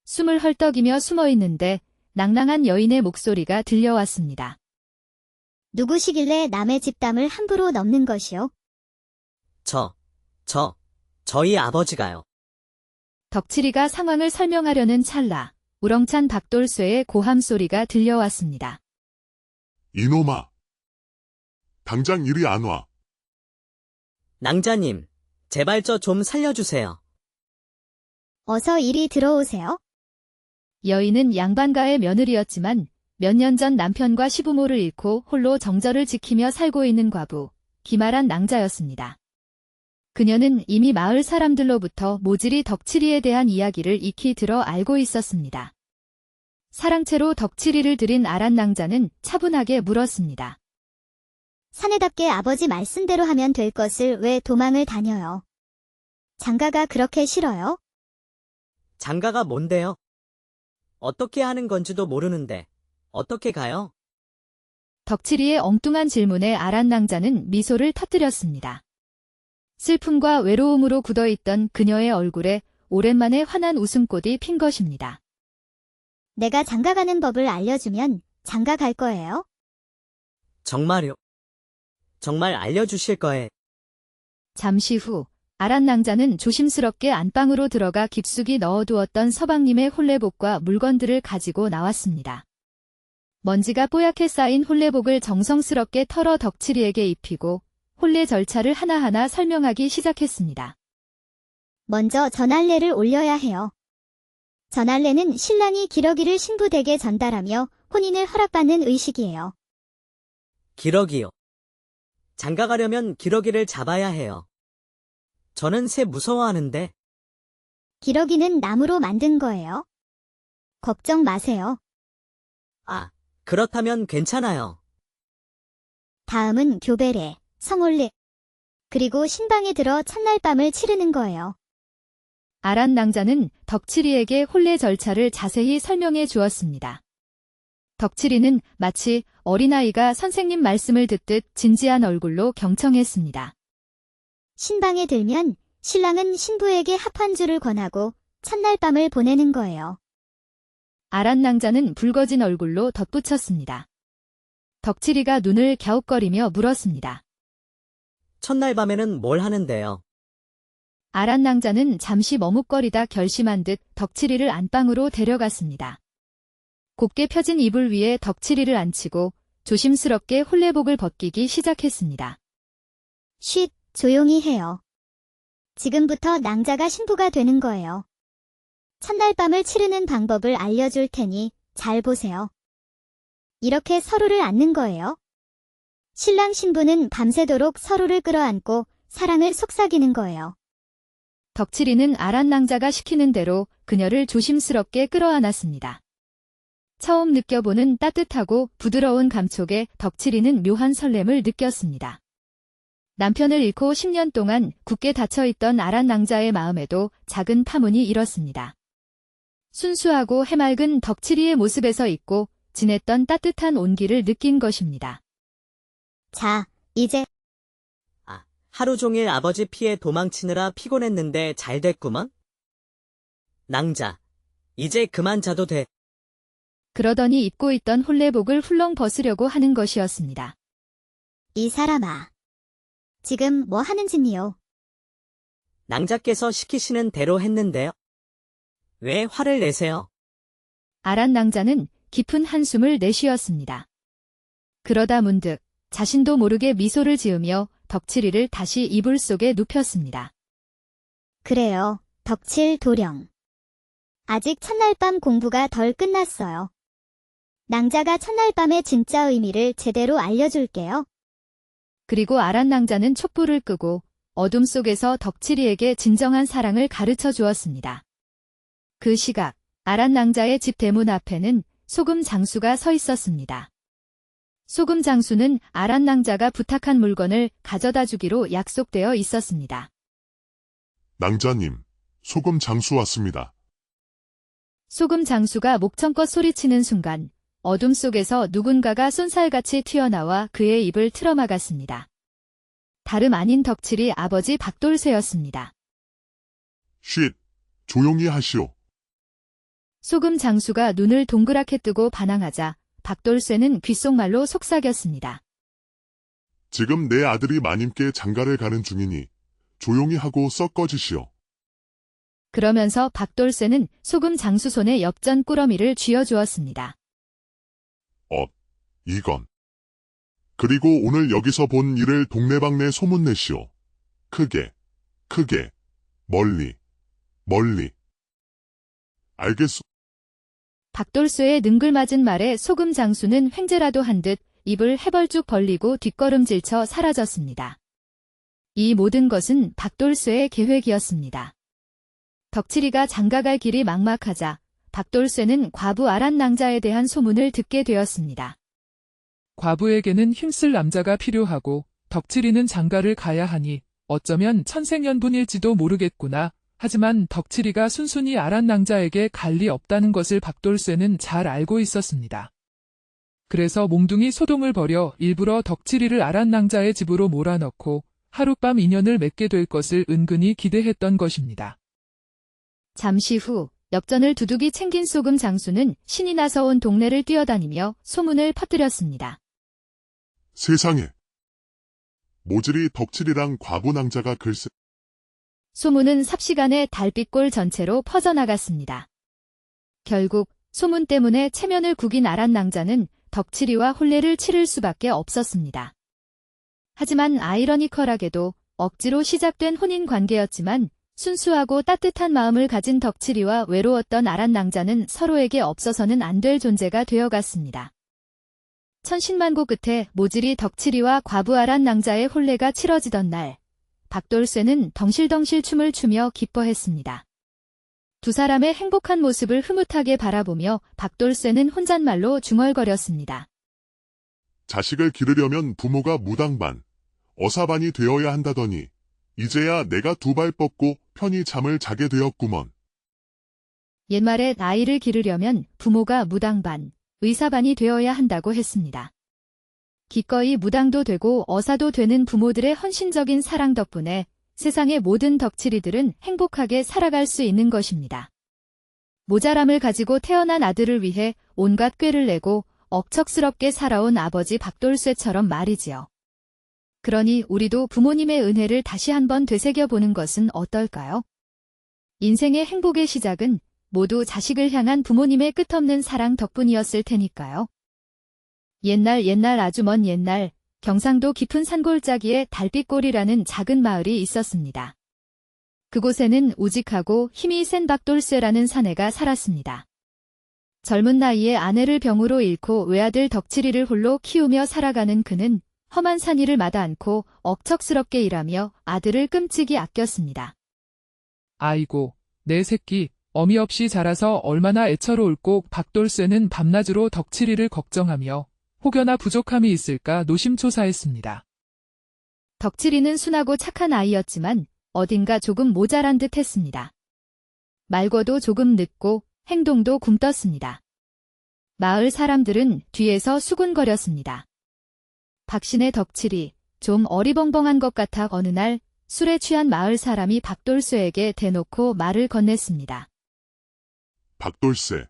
숨을 헐떡이며 숨어있는데 낭낭한 여인의 목소리가 들려왔습니다. 누구시길래 남의 집담을 함부로 넘는 것이요? 저희 아버지가요. 덕칠이가 상황을 설명하려는 찰나 우렁찬 박돌쇠의 고함 소리가 들려왔습니다. 이놈아. 당장 이리 안 와. 낭자님, 제발 저 좀 살려주세요. 어서 이리 들어오세요. 여인은 양반가의 며느리였지만 몇 년 전 남편과 시부모를 잃고 홀로 정절을 지키며 살고 있는 과부, 기말한 낭자였습니다. 그녀는 이미 마을 사람들로부터 모질이 덕칠이에 대한 이야기를 익히 들어 알고 있었습니다. 사랑채로 덕칠이를 들인 아란 낭자는 차분하게 물었습니다. 사내답게 아버지 말씀대로 하면 될 것을 왜 도망을 다녀요? 장가가 그렇게 싫어요? 장가가 뭔데요? 어떻게 하는 건지도 모르는데 어떻게 가요? 덕칠이의 엉뚱한 질문에 아란 낭자는 미소를 터뜨렸습니다. 슬픔과 외로움으로 굳어있던 그녀의 얼굴에 오랜만에 환한 웃음꽃이 핀 것입니다. 내가 장가가는 법을 알려주면 장가 갈 거예요? 정말요? 정말 알려주실 거예요? 잠시 후 아란 낭자는 조심스럽게 안방으로 들어가 깊숙이 넣어두었던 서방님의 홀레복과 물건들을 가지고 나왔습니다. 먼지가 뽀얗게 쌓인 홀레복을 정성스럽게 털어 덕칠이에게 입히고 홀례 절차를 하나하나 설명하기 시작했습니다. 먼저 전할례를 올려야 해요. 전할례는 신랑이 기러기를 신부댁에 전달하며 혼인을 허락받는 의식이에요. 기러기요. 장가가려면 기러기를 잡아야 해요. 저는 새 무서워하는데. 기러기는 나무로 만든 거예요. 걱정 마세요. 아, 그렇다면 괜찮아요. 다음은 교배례, 성혼례, 그리고 신방에 들어 첫날 밤을 치르는 거예요. 아란 낭자는 덕칠이에게 혼례 절차를 자세히 설명해 주었습니다. 덕칠이는 마치 어린아이가 선생님 말씀을 듣듯 진지한 얼굴로 경청했습니다. 신방에 들면 신랑은 신부에게 합한주를 권하고 첫날 밤을 보내는 거예요. 아란 낭자는 붉어진 얼굴로 덧붙였습니다. 덕칠이가 눈을 갸웃거리며 물었습니다. 첫날 밤에는 뭘 하는데요? 아란 낭자는 잠시 머뭇거리다 결심한 듯 덕칠이를 안방으로 데려갔습니다. 곱게 펴진 이불 위에 덕칠이를 앉히고 조심스럽게 혼례복을 벗기기 시작했습니다. 쉿, 조용히 해요. 지금부터 낭자가 신부가 되는 거예요. 첫날 밤을 치르는 방법을 알려줄 테니 잘 보세요. 이렇게 서로를 안는 거예요. 신랑 신부는 밤새도록 서로를 끌어안고 사랑을 속삭이는 거예요. 덕칠이는 아란 낭자가 시키는 대로 그녀를 조심스럽게 끌어안았습니다. 처음 느껴보는 따뜻하고 부드러운 감촉에 덕칠이는 묘한 설렘을 느꼈습니다. 남편을 잃고 10년 동안 굳게 닫혀있던 아란 낭자의 마음에도 작은 파문이 일었습니다. 순수하고 해맑은 덕칠이의 모습에서 잊고 지냈던 따뜻한 온기를 느낀 것입니다. 자, 이제 하루 종일 아버지 피해 도망치느라 피곤했는데 잘 됐구먼? 낭자, 이제 그만 자도 돼. 그러더니 입고 있던 혼례복을 훌렁 벗으려고 하는 것이었습니다. 이 사람아. 지금 뭐 하는 짓이요? 낭자께서 시키시는 대로 했는데요. 왜 화를 내세요? 아란 낭자는 깊은 한숨을 내쉬었습니다. 그러다 문득 자신도 모르게 미소를 지으며 덕칠이를 다시 이불 속에 눕혔습니다. 그래요, 덕칠 도령. 아직 첫날 밤 공부가 덜 끝났어요. 낭자가 첫날 밤의 진짜 의미를 제대로 알려줄게요. 그리고 아란 낭자는 촛불을 끄고 어둠 속에서 덕칠이에게 진정한 사랑을 가르쳐 주었습니다. 그 시각 아란 낭자의 집 대문 앞에는 소금 장수가 서 있었습니다. 소금 장수는 아란 낭자가 부탁한 물건을 가져다 주기로 약속되어 있었습니다. 낭자님, 소금 장수 왔습니다. 소금 장수가 목청껏 소리치는 순간 어둠 속에서 누군가가 쏜살같이 튀어나와 그의 입을 틀어막았습니다. 다름 아닌 덕칠이 아버지 박돌쇠였습니다. 쉿, 조용히 하시오. 소금 장수가 눈을 동그랗게 뜨고 반항하자 박돌쇠는 귓속말로 속삭였습니다. 지금 내 아들이 마님께 장가를 가는 중이니 조용히 하고 썩 꺼지시오. 그러면서 박돌쇠는 소금 장수 손에 엽전 꾸러미를 쥐어주었습니다. 이건. 그리고 오늘 여기서 본 일을 동네방네 소문내시오. 크게, 크게, 멀리, 멀리. 알겠소. 박돌쇠의 능글맞은 말에 소금 장수는 횡재라도 한 듯 입을 해벌쭉 벌리고 뒷걸음질쳐 사라졌습니다. 이 모든 것은 박돌쇠의 계획이었습니다. 덕칠이가 장가갈 길이 막막하자 박돌쇠는 과부 아란 낭자에 대한 소문을 듣게 되었습니다. 과부에게는 힘쓸 남자가 필요하고 덕칠이는 장가를 가야 하니 어쩌면 천생연분일지도 모르겠구나. 하지만 덕칠이가 순순히 아란 낭자에게 갈 리 없다는 것을 박돌쇠는 잘 알고 있었습니다. 그래서 몽둥이 소동을 벌여 일부러 덕칠이를 아란 낭자의 집으로 몰아넣고 하룻밤 인연을 맺게 될 것을 은근히 기대했던 것입니다. 잠시 후 엽전을 두둑이 챙긴 소금 장수는 신이 나서 온 동네를 뛰어다니며 소문을 퍼뜨렸습니다. 세상에. 모질이 덕칠이랑 과부 낭자가 글쎄. 소문은 삽시간에 달빛골 전체로 퍼져나갔습니다. 결국 소문 때문에 체면을 구긴 아란 낭자는 덕칠이와 혼례를 치를 수밖에 없었습니다. 하지만 아이러니컬하게도 억지로 시작된 혼인 관계였지만 순수하고 따뜻한 마음을 가진 덕칠이와 외로웠던 아란 낭자는 서로에게 없어서는 안 될 존재가 되어갔습니다. 천신만고 끝에 모질이 덕칠이와 과부하란 낭자의 혼례가 치러지던 날, 박돌쇠는 덩실덩실 춤을 추며 기뻐했습니다. 두 사람의 행복한 모습을 흐뭇하게 바라보며 박돌쇠는 혼잣말로 중얼거렸습니다. 자식을 기르려면 부모가 무당반, 어사반이 되어야 한다더니 이제야 내가 두 발 뻗고 편히 잠을 자게 되었구먼. 옛말에 아이를 기르려면 부모가 무당반, 의사반이 되어야 한다고 했습니다. 기꺼이 무당도 되고 어사도 되는 부모들의 헌신적인 사랑 덕분에 세상의 모든 덕칠이들은 행복하게 살아갈 수 있는 것입니다. 모자람을 가지고 태어난 아들을 위해 온갖 꾀를 내고 억척스럽게 살아온 아버지 박돌쇠처럼 말이지요. 그러니 우리도 부모님의 은혜를 다시 한번 되새겨보는 것은 어떨까요? 인생의 행복의 시작은 모두 자식을 향한 부모님의 끝없는 사랑 덕분이었을 테니까요. 옛날 아주 먼 옛날, 경상도 깊은 산골짜기에 달빛골이라는 작은 마을이 있었습니다. 그곳에는 우직하고 힘이 센 박돌쇠라는 사내가 살았습니다. 젊은 나이에 아내를 병으로 잃고 외아들 덕칠이를 홀로 키우며 살아가는 그는 험한 산일을 마다 않고 억척스럽게 일하며 아들을 끔찍이 아꼈습니다. 아이고, 내 새끼, 어미 없이 자라서 얼마나 애처로울꼬. 박돌쇠는 밤낮으로 덕칠이를 걱정하며 혹여나 부족함이 있을까 노심초사했습니다. 덕칠이는 순하고 착한 아이였지만 어딘가 조금 모자란 듯 했습니다. 말고도 조금 늦고 행동도 굼떴습니다. 마을 사람들은 뒤에서 수군거렸습니다. 박신의 덕칠이 좀 어리벙벙한 것 같아 어느 날 술에 취한 마을 사람이 박돌쇠에게 대놓고 말을 건넸습니다. 박돌쇠,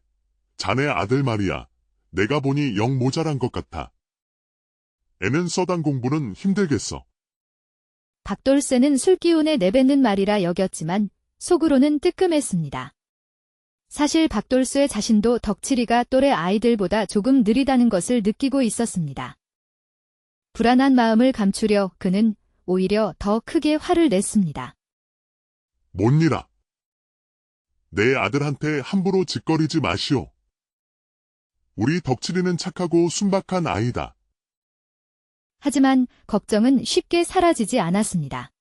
자네 아들 말이야. 내가 보니 영 모자란 것 같아. 애는 서당 공부는 힘들겠어. 박돌쇠는 술기운에 내뱉는 말이라 여겼지만 속으로는 뜨끔했습니다. 사실 박돌쇠 자신도 덕칠이가 또래 아이들보다 조금 느리다는 것을 느끼고 있었습니다. 불안한 마음을 감추려 그는 오히려 더 크게 화를 냈습니다. 못니라. 내 아들한테 함부로 짓거리지 마시오. 우리 덕칠이는 착하고 순박한 아이다. 하지만 걱정은 쉽게 사라지지 않았습니다.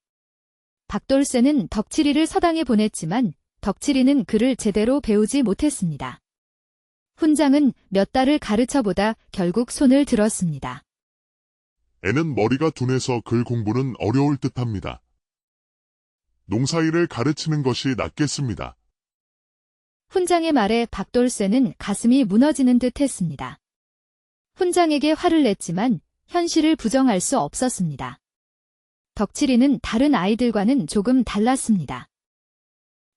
박돌쇠는 덕칠이를 서당에 보냈지만 덕칠이는 그를 제대로 배우지 못했습니다. 훈장은 몇 달을 가르쳐보다 결국 손을 들었습니다. 애는 머리가 둔해서 글 공부는 어려울 듯합니다. 농사일을 가르치는 것이 낫겠습니다. 훈장의 말에 박돌쇠는 가슴이 무너지는 듯 했습니다. 훈장에게 화를 냈지만 현실을 부정할 수 없었습니다. 덕칠이는 다른 아이들과는 조금 달랐습니다.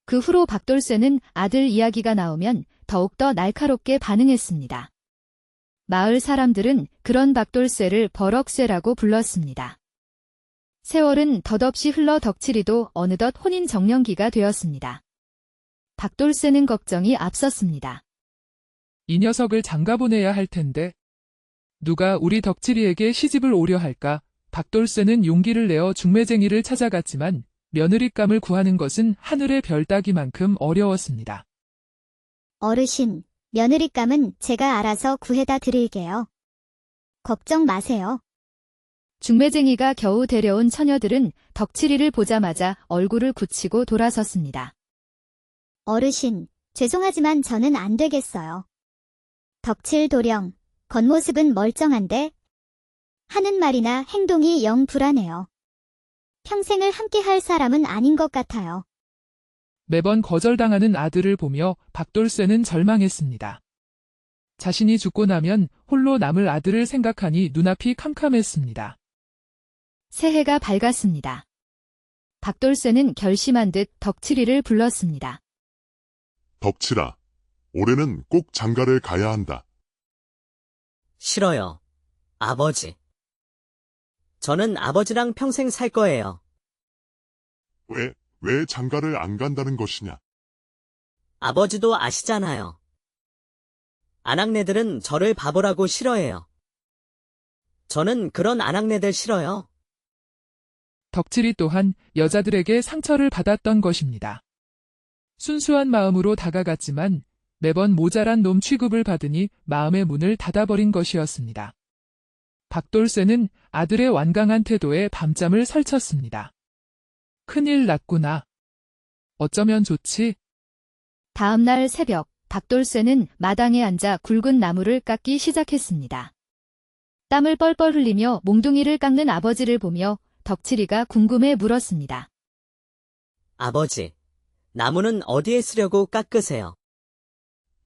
그 후로 박돌쇠는 아들 이야기가 나오면 더욱더 날카롭게 반응했습니다. 마을 사람들은 그런 박돌쇠를 버럭쇠라고 불렀습니다. 세월은 덧없이 흘러 덕칠이도 어느덧 혼인 정년기가 되었습니다. 박돌쇠는 걱정이 앞섰습니다. 이 녀석을 장가보내야 할 텐데. 누가 우리 덕칠이에게 시집을 오려 할까? 박돌쇠는 용기를 내어 중매쟁이를 찾아갔지만 며느리감을 구하는 것은 하늘의 별 따기만큼 어려웠습니다. 어르신, 며느리감은 제가 알아서 구해다 드릴게요. 걱정 마세요. 중매쟁이가 겨우 데려온 처녀들은 덕칠이를 보자마자 얼굴을 굳히고 돌아섰습니다. 어르신, 죄송하지만 저는 안 되겠어요. 덕칠 도령, 겉모습은 멀쩡한데 하는 말이나 행동이 영 불안해요. 평생을 함께할 사람은 아닌 것 같아요. 매번 거절당하는 아들을 보며 박돌쇠는 절망했습니다. 자신이 죽고 나면 홀로 남을 아들을 생각하니 눈앞이 캄캄했습니다. 새해가 밝았습니다. 박돌쇠는 결심한 듯 덕칠이를 불렀습니다. 덕칠아, 올해는 꼭 장가를 가야 한다. 싫어요. 아버지. 저는 아버지랑 평생 살 거예요. 왜 장가를 안 간다는 것이냐? 아버지도 아시잖아요. 아낙네들은 저를 바보라고 싫어해요. 저는 그런 아낙네들 싫어요. 덕칠이 또한 여자들에게 상처를 받았던 것입니다. 순수한 마음으로 다가갔지만 매번 모자란 놈 취급을 받으니 마음의 문을 닫아버린 것이었습니다. 박돌쇠는 아들의 완강한 태도에 밤잠을 설쳤습니다. 큰일 났구나. 어쩌면 좋지? 다음 날 새벽, 박돌쇠는 마당에 앉아 굵은 나무를 깎기 시작했습니다. 땀을 뻘뻘 흘리며 몽둥이를 깎는 아버지를 보며 덕칠이가 궁금해 물었습니다. 아버지, 나무는 어디에 쓰려고 깎으세요?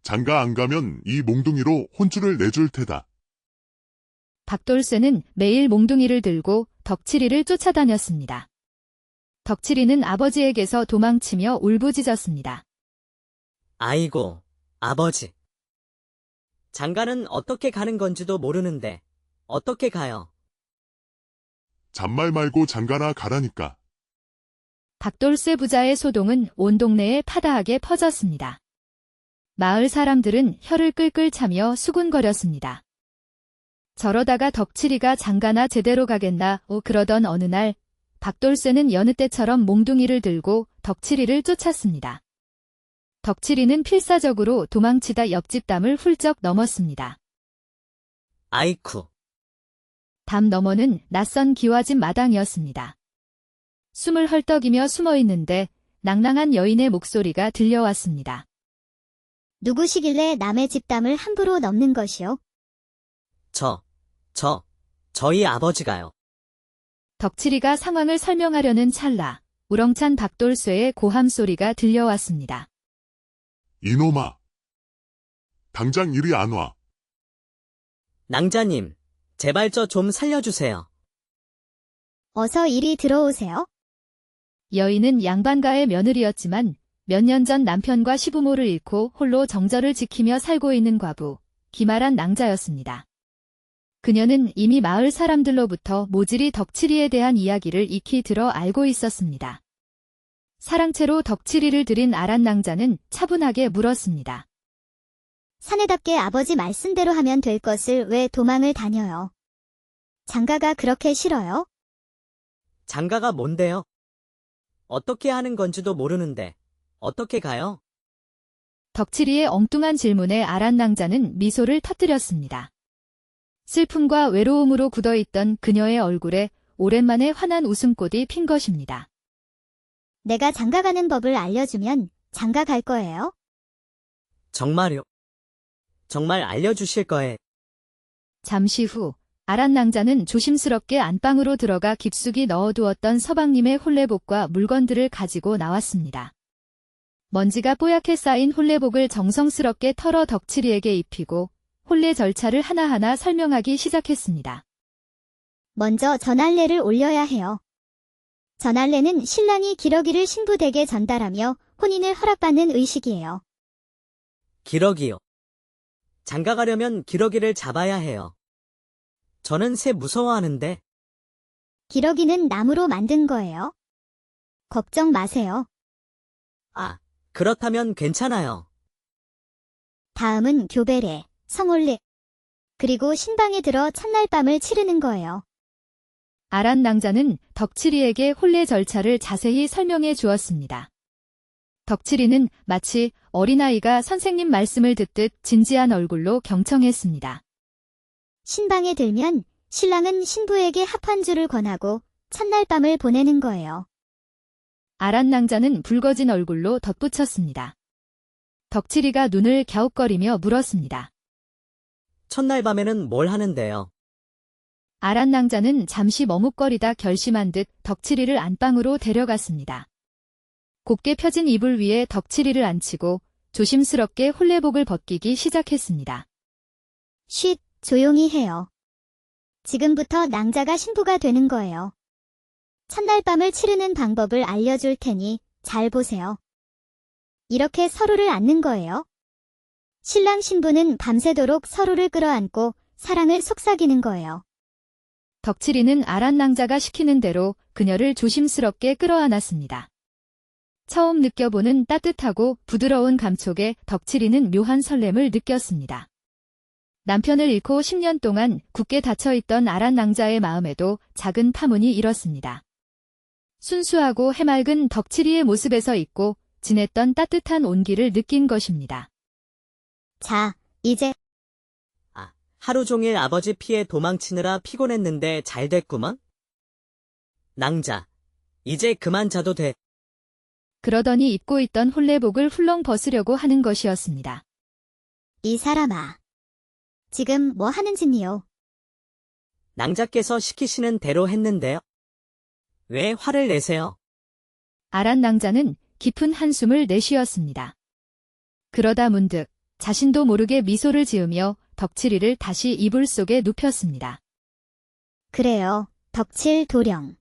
장가 안 가면 이 몽둥이로 혼쭐을 내줄 테다. 박돌쇠는 매일 몽둥이를 들고 덕칠이를 쫓아다녔습니다. 덕칠이는 아버지에게서 도망치며 울부짖었습니다. 아이고, 아버지. 장가는 어떻게 가는 건지도 모르는데 어떻게 가요? 잔말 말고 장가나 가라니까. 박돌쇠 부자의 소동은 온 동네에 파다하게 퍼졌습니다. 마을 사람들은 혀를 끌끌 차며 수군거렸습니다. 저러다가 덕칠이가 장가나 제대로 가겠나 그러던 어느 날 박돌쇠는 여느 때처럼 몽둥이를 들고 덕칠이를 쫓았습니다. 덕칠이는 필사적으로 도망치다 옆집 담을 훌쩍 넘었습니다. 아이쿠. 담 너머는 낯선 기와집 마당이었습니다. 숨을 헐떡이며 숨어있는데 낭낭한 여인의 목소리가 들려왔습니다. 누구시길래 남의 집담을 함부로 넘는 것이요? 저희 아버지가요. 덕칠이가 상황을 설명하려는 찰나 우렁찬 박돌쇠의 고함 소리가 들려왔습니다. 이놈아. 당장 이리 안 와. 낭자님, 제발 저 좀 살려주세요. 어서 이리 들어오세요. 여인은 양반가의 며느리였지만 몇 년 전 남편과 시부모를 잃고 홀로 정절을 지키며 살고 있는 과부, 기말한 낭자였습니다. 그녀는 이미 마을 사람들로부터 모질이 덕칠이에 대한 이야기를 익히 들어 알고 있었습니다. 사랑채로 덕칠이를 들인 아란 낭자는 차분하게 물었습니다. 사내답게 아버지 말씀대로 하면 될 것을 왜 도망을 다녀요? 장가가 그렇게 싫어요? 장가가 뭔데요? 어떻게 하는 건지도 모르는데 어떻게 가요? 덕칠이의 엉뚱한 질문에 아란 낭자는 미소를 터뜨렸습니다. 슬픔과 외로움으로 굳어있던 그녀의 얼굴에 오랜만에 환한 웃음꽃이 핀 것입니다. 내가 장가가는 법을 알려주면 장가 갈 거예요? 정말요? 정말 알려주실 거예요? 잠시 후 아란 낭자는 조심스럽게 안방으로 들어가 깊숙이 넣어두었던 서방님의 홀레복과 물건들을 가지고 나왔습니다. 먼지가 뽀얗게 쌓인 홀레복을 정성스럽게 털어 덕칠이에게 입히고 홀례 절차를 하나하나 설명하기 시작했습니다. 먼저 전할례를 올려야 해요. 전할례는 신랑이 기러기를 신부댁에 전달하며 혼인을 허락받는 의식이에요. 기러기요. 장가 가려면 기러기를 잡아야 해요. 저는 새 무서워하는데. 기러기는 나무로 만든 거예요. 걱정 마세요. 아, 그렇다면 괜찮아요. 다음은 교배례, 성홀례, 그리고 신방에 들어 첫날 밤을 치르는 거예요. 아란 낭자는 덕칠이에게 홀례 절차를 자세히 설명해 주었습니다. 덕칠이는 마치 어린아이가 선생님 말씀을 듣듯 진지한 얼굴로 경청했습니다. 신방에 들면 신랑은 신부에게 합한주를 권하고 첫날 밤을 보내는 거예요. 아란 낭자는 붉어진 얼굴로 덧붙였습니다. 덕칠이가 눈을 갸웃거리며 물었습니다. 첫날 밤에는 뭘 하는데요? 아란 낭자는 잠시 머뭇거리다 결심한 듯 덕칠이를 안방으로 데려갔습니다. 곱게 펴진 이불 위에 덕칠이를 앉히고 조심스럽게 홀레복을 벗기기 시작했습니다. 쉿, 조용히 해요. 지금부터 낭자가 신부가 되는 거예요. 첫날 밤을 치르는 방법을 알려줄 테니 잘 보세요. 이렇게 서로를 안는 거예요. 신랑 신부는 밤새도록 서로를 끌어안고 사랑을 속삭이는 거예요. 덕칠이는 아란 낭자가 시키는 대로 그녀를 조심스럽게 끌어안았습니다. 처음 느껴보는 따뜻하고 부드러운 감촉에 덕칠이는 묘한 설렘을 느꼈습니다. 남편을 잃고 10년 동안 굳게 닫혀있던 아란 낭자의 마음에도 작은 파문이 일었습니다. 순수하고 해맑은 덕칠이의 모습에서 잊고 지냈던 따뜻한 온기를 느낀 것입니다. 자, 이제 하루 종일 아버지 피해 도망치느라 피곤했는데 잘 됐구먼? 낭자, 이제 그만 자도 돼. 그러더니 입고 있던 홀레복을 훌렁 벗으려고 하는 것이었습니다. 이 사람아. 지금 뭐 하는 짓이요? 낭자께서 시키시는 대로 했는데요. 왜 화를 내세요? 아란 낭자는 깊은 한숨을 내쉬었습니다. 그러다 문득 자신도 모르게 미소를 지으며 덕칠이를 다시 이불 속에 눕혔습니다. 그래요. 덕칠 도령.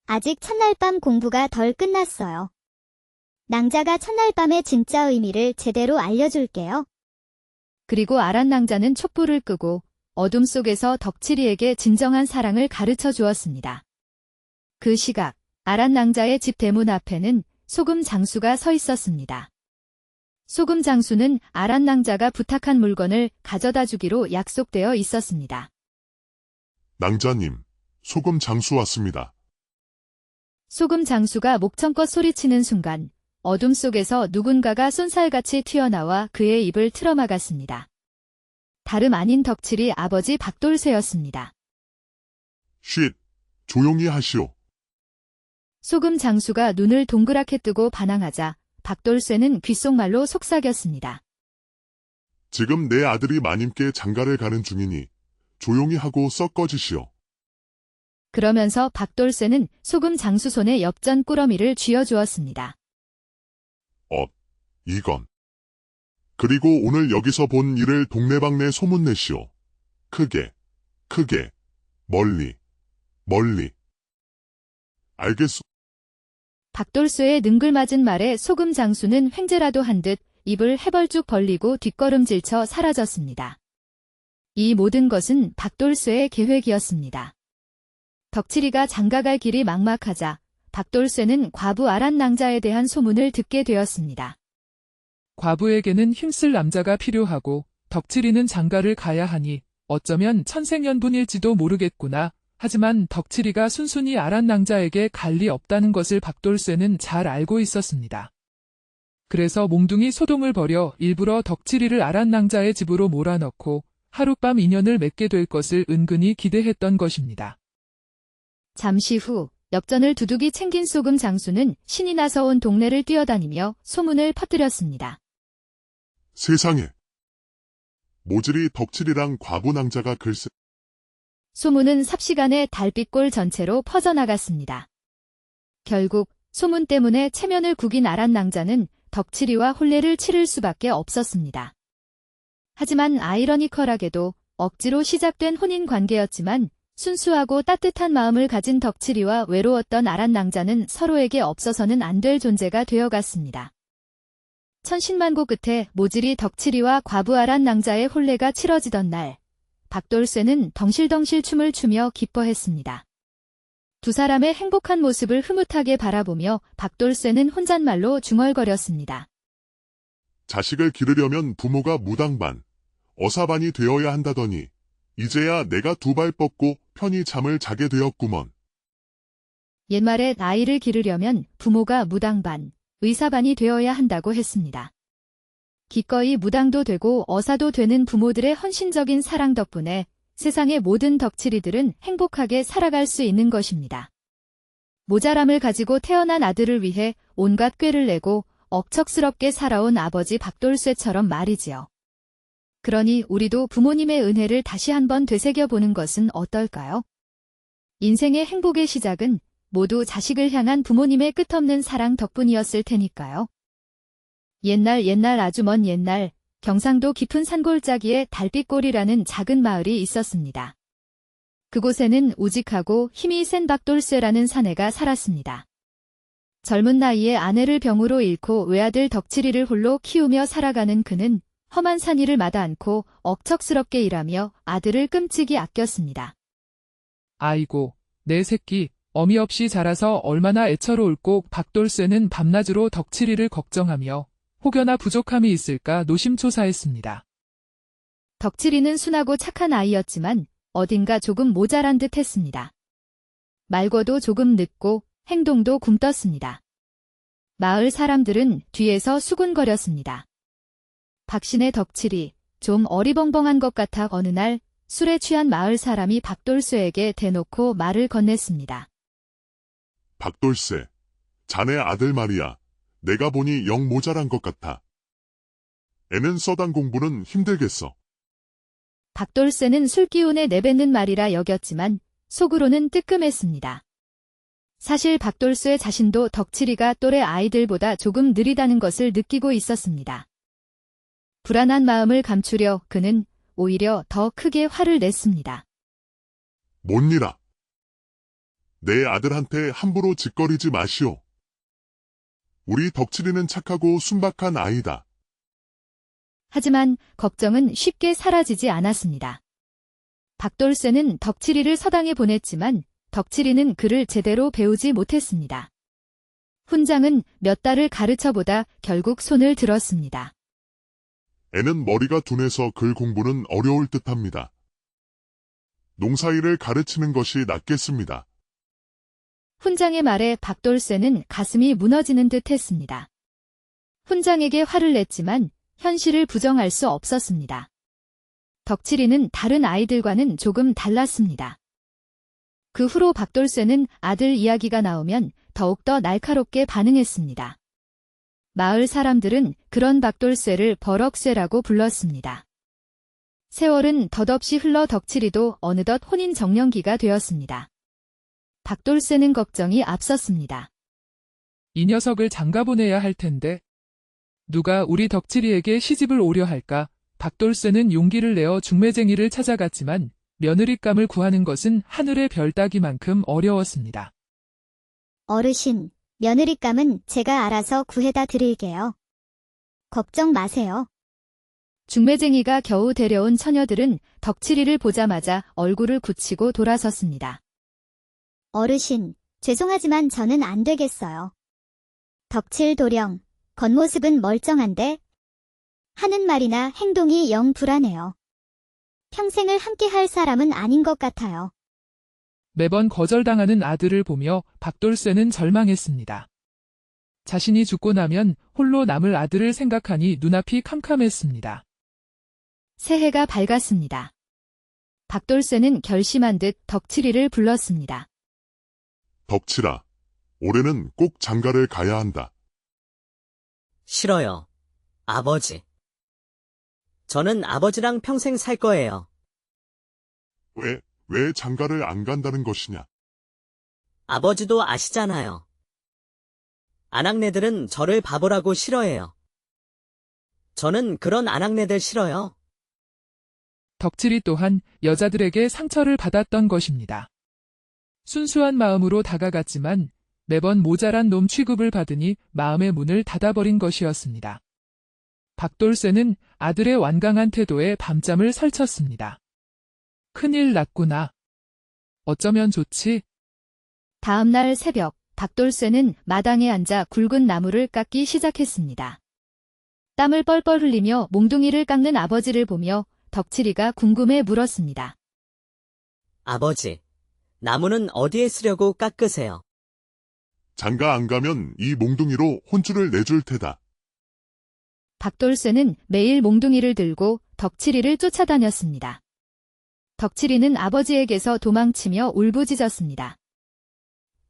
아직 첫날 밤 공부가 덜 끝났어요. 낭자가 첫날 밤의 진짜 의미를 제대로 알려줄게요. 그리고 아란 낭자는 촛불을 끄고 어둠 속에서 덕칠이에게 진정한 사랑을 가르쳐 주었습니다. 그 시각 아란 낭자의 집 대문 앞에는 소금 장수가 서 있었습니다. 소금 장수는 아란 낭자가 부탁한 물건을 가져다 주기로 약속되어 있었습니다. 낭자님, 소금 장수 왔습니다. 소금 장수가 목청껏 소리치는 순간 어둠 속에서 누군가가 쏜살같이 튀어나와 그의 입을 틀어막았습니다. 다름 아닌 덕칠이 아버지 박돌쇠였습니다. 쉿, 조용히 하시오. 소금 장수가 눈을 동그랗게 뜨고 반항하자 박돌쇠는 귓속말로 속삭였습니다. 지금 내 아들이 마님께 장가를 가는 중이니 조용히 하고 썩 꺼지시오. 그러면서 박돌쇠는 소금 장수 손에 엽전 꾸러미를 쥐어주었습니다. 이건. 그리고 오늘 여기서 본 일을 동네방네 소문내시오. 크게, 멀리. 알겠소. 박돌쇠의 능글맞은 말에 소금 장수는 횡재라도 한 듯 입을 해벌쭉 벌리고 뒷걸음질쳐 사라졌습니다. 이 모든 것은 박돌쇠의 계획이었습니다. 덕칠이가 장가갈 길이 막막하자 박돌쇠는 과부 아란 낭자에 대한 소문을 듣게 되었습니다. 과부에게는 힘쓸 남자가 필요하고 덕칠이는 장가를 가야 하니 어쩌면 천생연분일지도 모르겠구나. 하지만 덕칠이가 순순히 아란 낭자에게 갈 리 없다는 것을 박돌쇠는 잘 알고 있었습니다. 그래서 몽둥이 소동을 벌여 일부러 덕칠이를 아란 낭자의 집으로 몰아넣고 하룻밤 인연을 맺게 될 것을 은근히 기대했던 것입니다. 잠시 후 엽전을 두둑이 챙긴 소금 장수는 신이 나서 온 동네를 뛰어다니며 소문을 퍼뜨렸습니다. 세상에. 모질이 덕칠이랑 과부 낭자가 글쎄. 소문은 삽시간에 달빛골 전체로 퍼져나갔습니다. 결국 소문 때문에 체면을 구긴 아란 낭자는 덕칠이와 혼례를 치를 수밖에 없었습니다. 하지만 아이러니컬하게도 억지로 시작된 혼인 관계였지만 순수하고 따뜻한 마음을 가진 덕칠이와 외로웠던 아란 낭자는 서로에게 없어서는 안 될 존재가 되어갔습니다. 천신만고 끝에 모질이 덕칠이와 과부 아란 낭자의 혼례가 치러지던 날, 박돌쇠는 덩실덩실 춤을 추며 기뻐했습니다. 두 사람의 행복한 모습을 흐뭇하게 바라보며 박돌쇠는 혼잣말로 중얼거렸습니다. 자식을 기르려면 부모가 무당반, 어사반이 되어야 한다더니 이제야 내가 두 발 뻗고 편히 잠을 자게 되었구먼. 옛말에 아이를 기르려면 부모가 무당반, 의사반이 되어야 한다고 했습니다. 기꺼이 무당도 되고 어사도 되는 부모들의 헌신적인 사랑 덕분에 세상의 모든 덕칠이들은 행복하게 살아갈 수 있는 것입니다. 모자람을 가지고 태어난 아들을 위해 온갖 꾀를 내고 억척스럽게 살아온 아버지 박돌쇠처럼 말이지요. 그러니 우리도 부모님의 은혜를 다시 한번 되새겨보는 것은 어떨까요? 인생의 행복의 시작은 모두 자식을 향한 부모님의 끝없는 사랑 덕분이었을 테니까요. 옛날 아주 먼 옛날 경상도 깊은 산골짜기에 달빛골이라는 작은 마을이 있었습니다. 그곳에는 우직하고 힘이 센 박돌쇠라는 사내가 살았습니다. 젊은 나이에 아내를 병으로 잃고 외아들 덕칠이를 홀로 키우며 살아가는 그는 험한 산일을 마다 않고 억척스럽게 일하며 아들을 끔찍이 아꼈습니다. 아이고, 내 새끼, 어미 없이 자라서 얼마나 애처로울꼬. 박돌쇠는 밤낮으로 덕칠이를 걱정하며 혹여나 부족함이 있을까 노심초사했습니다. 덕칠이는 순하고 착한 아이였지만 어딘가 조금 모자란 듯 했습니다. 말고도 조금 늦고 행동도 굼떴습니다. 마을 사람들은 뒤에서 수군거렸습니다. 박신의 덕칠이, 좀 어리벙벙한 것 같아 어느 날 술에 취한 마을 사람이 박돌쇠에게 대놓고 말을 건넸습니다. 박돌쇠, 자네 아들 말이야. 내가 보니 영 모자란 것 같아. 애는 서당 공부는 힘들겠어. 박돌쇠는 술기운에 내뱉는 말이라 여겼지만 속으로는 뜨끔했습니다. 사실 박돌쇠 자신도 덕칠이가 또래 아이들보다 조금 느리다는 것을 느끼고 있었습니다. 불안한 마음을 감추려 그는 오히려 더 크게 화를 냈습니다. 못니라. 내 아들한테 함부로 짓거리지 마시오. 우리 덕칠이는 착하고 순박한 아이다. 하지만 걱정은 쉽게 사라지지 않았습니다. 박돌쇠는 덕칠이를 서당에 보냈지만 덕칠이는 그를 제대로 배우지 못했습니다. 훈장은 몇 달을 가르쳐보다 결국 손을 들었습니다. 애는 머리가 둔해서 글 공부는 어려울 듯합니다. 농사일을 가르치는 것이 낫겠습니다. 훈장의 말에 박돌쇠는 가슴이 무너지는 듯 했습니다. 훈장에게 화를 냈지만 현실을 부정할 수 없었습니다. 덕칠이는 다른 아이들과는 조금 달랐습니다. 그 후로 박돌쇠는 아들 이야기가 나오면 더욱더 날카롭게 반응했습니다. 마을 사람들은 그런 박돌쇠를 버럭쇠라고 불렀습니다. 세월은 덧없이 흘러 덕칠이도 어느덧 혼인 정년기가 되었습니다. 박돌쇠는 걱정이 앞섰습니다. 이 녀석을 장가보내야 할 텐데. 누가 우리 덕칠이에게 시집을 오려 할까? 박돌쇠는 용기를 내어 중매쟁이를 찾아갔지만 며느리감을 구하는 것은 하늘의 별 따기만큼 어려웠습니다. 어르신, 며느리감은 제가 알아서 구해다 드릴게요. 걱정 마세요. 중매쟁이가 겨우 데려온 처녀들은 덕칠이를 보자마자 얼굴을 굳히고 돌아섰습니다. 어르신, 죄송하지만 저는 안 되겠어요. 덕칠 도령, 겉모습은 멀쩡한데 하는 말이나 행동이 영 불안해요. 평생을 함께 할 사람은 아닌 것 같아요. 매번 거절당하는 아들을 보며 박돌쇠는 절망했습니다. 자신이 죽고 나면 홀로 남을 아들을 생각하니 눈앞이 캄캄했습니다. 새해가 밝았습니다. 박돌쇠는 결심한 듯 덕칠이를 불렀습니다. 덕칠아, 올해는 꼭 장가를 가야 한다. 싫어요. 아버지. 저는 아버지랑 평생 살 거예요. 왜 장가를 안 간다는 것이냐? 아버지도 아시잖아요. 아낙네들은 저를 바보라고 싫어해요. 저는 그런 아낙네들 싫어요. 덕칠이 또한 여자들에게 상처를 받았던 것입니다. 순수한 마음으로 다가갔지만 매번 모자란 놈 취급을 받으니 마음의 문을 닫아버린 것이었습니다. 박돌쇠는 아들의 완강한 태도에 밤잠을 설쳤습니다. 큰일 났구나. 어쩌면 좋지? 다음 날 새벽, 박돌쇠는 마당에 앉아 굵은 나무를 깎기 시작했습니다. 땀을 뻘뻘 흘리며 몽둥이를 깎는 아버지를 보며 덕칠이가 궁금해 물었습니다. 아버지, 나무는 어디에 쓰려고 깎으세요? 장가 안 가면 이 몽둥이로 혼쭐을 내줄 테다. 박돌쇠는 매일 몽둥이를 들고 덕칠이를 쫓아다녔습니다. 덕칠이는 아버지에게서 도망치며 울부짖었습니다.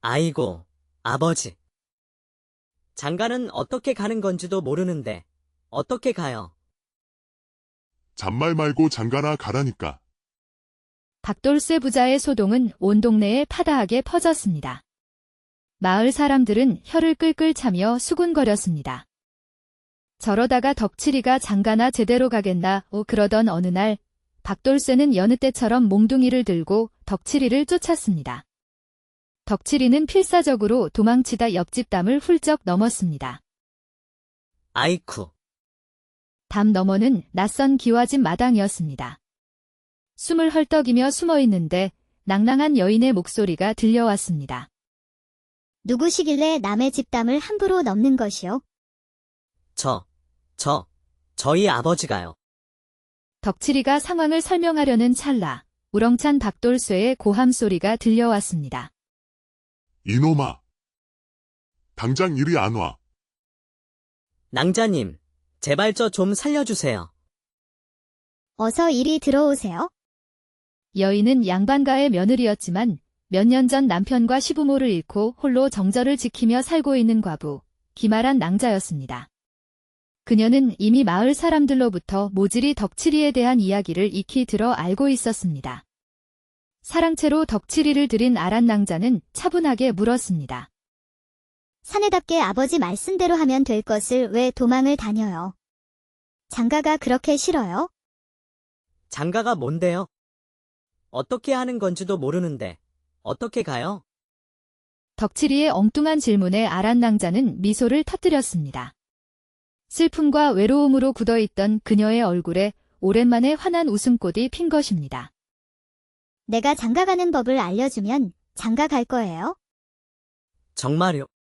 아이고, 아버지. 장가는 어떻게 가는 건지도 모르는데 어떻게 가요? 잔말 말고 장가나 가라니까. 박돌쇠 부자의 소동은 온 동네에 파다하게 퍼졌습니다. 마을 사람들은 혀를 끌끌 차며 수군거렸습니다. 저러다가 덕칠이가 장가나 제대로 가겠나 그러던 어느 날 박돌쇠는 여느 때처럼 몽둥이를 들고 덕칠이를 쫓았습니다. 덕칠이는 필사적으로 도망치다 옆집 담을 훌쩍 넘었습니다. 아이쿠. 담 너머는 낯선 기와집 마당이었습니다. 숨을 헐떡이며 숨어있는데 낭낭한 여인의 목소리가 들려왔습니다. 누구시길래 남의 집담을 함부로 넘는 것이요? 저희 아버지가요. 덕칠이가 상황을 설명하려는 찰나 우렁찬 박돌쇠의 고함 소리가 들려왔습니다. 이놈아. 당장 이리 안 와. 낭자님, 제발 저 좀 살려주세요. 어서 이리 들어오세요. 여인은 양반가의 며느리였지만 몇 년 전 남편과 시부모를 잃고 홀로 정절을 지키며 살고 있는 과부, 기말한 낭자였습니다. 그녀는 이미 마을 사람들로부터 모질이 덕칠이에 대한 이야기를 익히 들어 알고 있었습니다. 사랑채로 덕칠이를 들인 아란 낭자는 차분하게 물었습니다. 사내답게 아버지 말씀대로 하면 될 것을 왜 도망을 다녀요? 장가가 그렇게 싫어요? 장가가 뭔데요? 어떻게 하는 건지도 모르는데 어떻게 가요? 덕칠이의 엉뚱한 질문에 아란 낭자는 미소를 터뜨렸습니다. 슬픔과 외로움으로 굳어있던 그녀의 얼굴에 오랜만에 환한 웃음꽃이 핀 것입니다. 내가 장가가는 법을 알려주면 장가 갈 거예요? 정말요?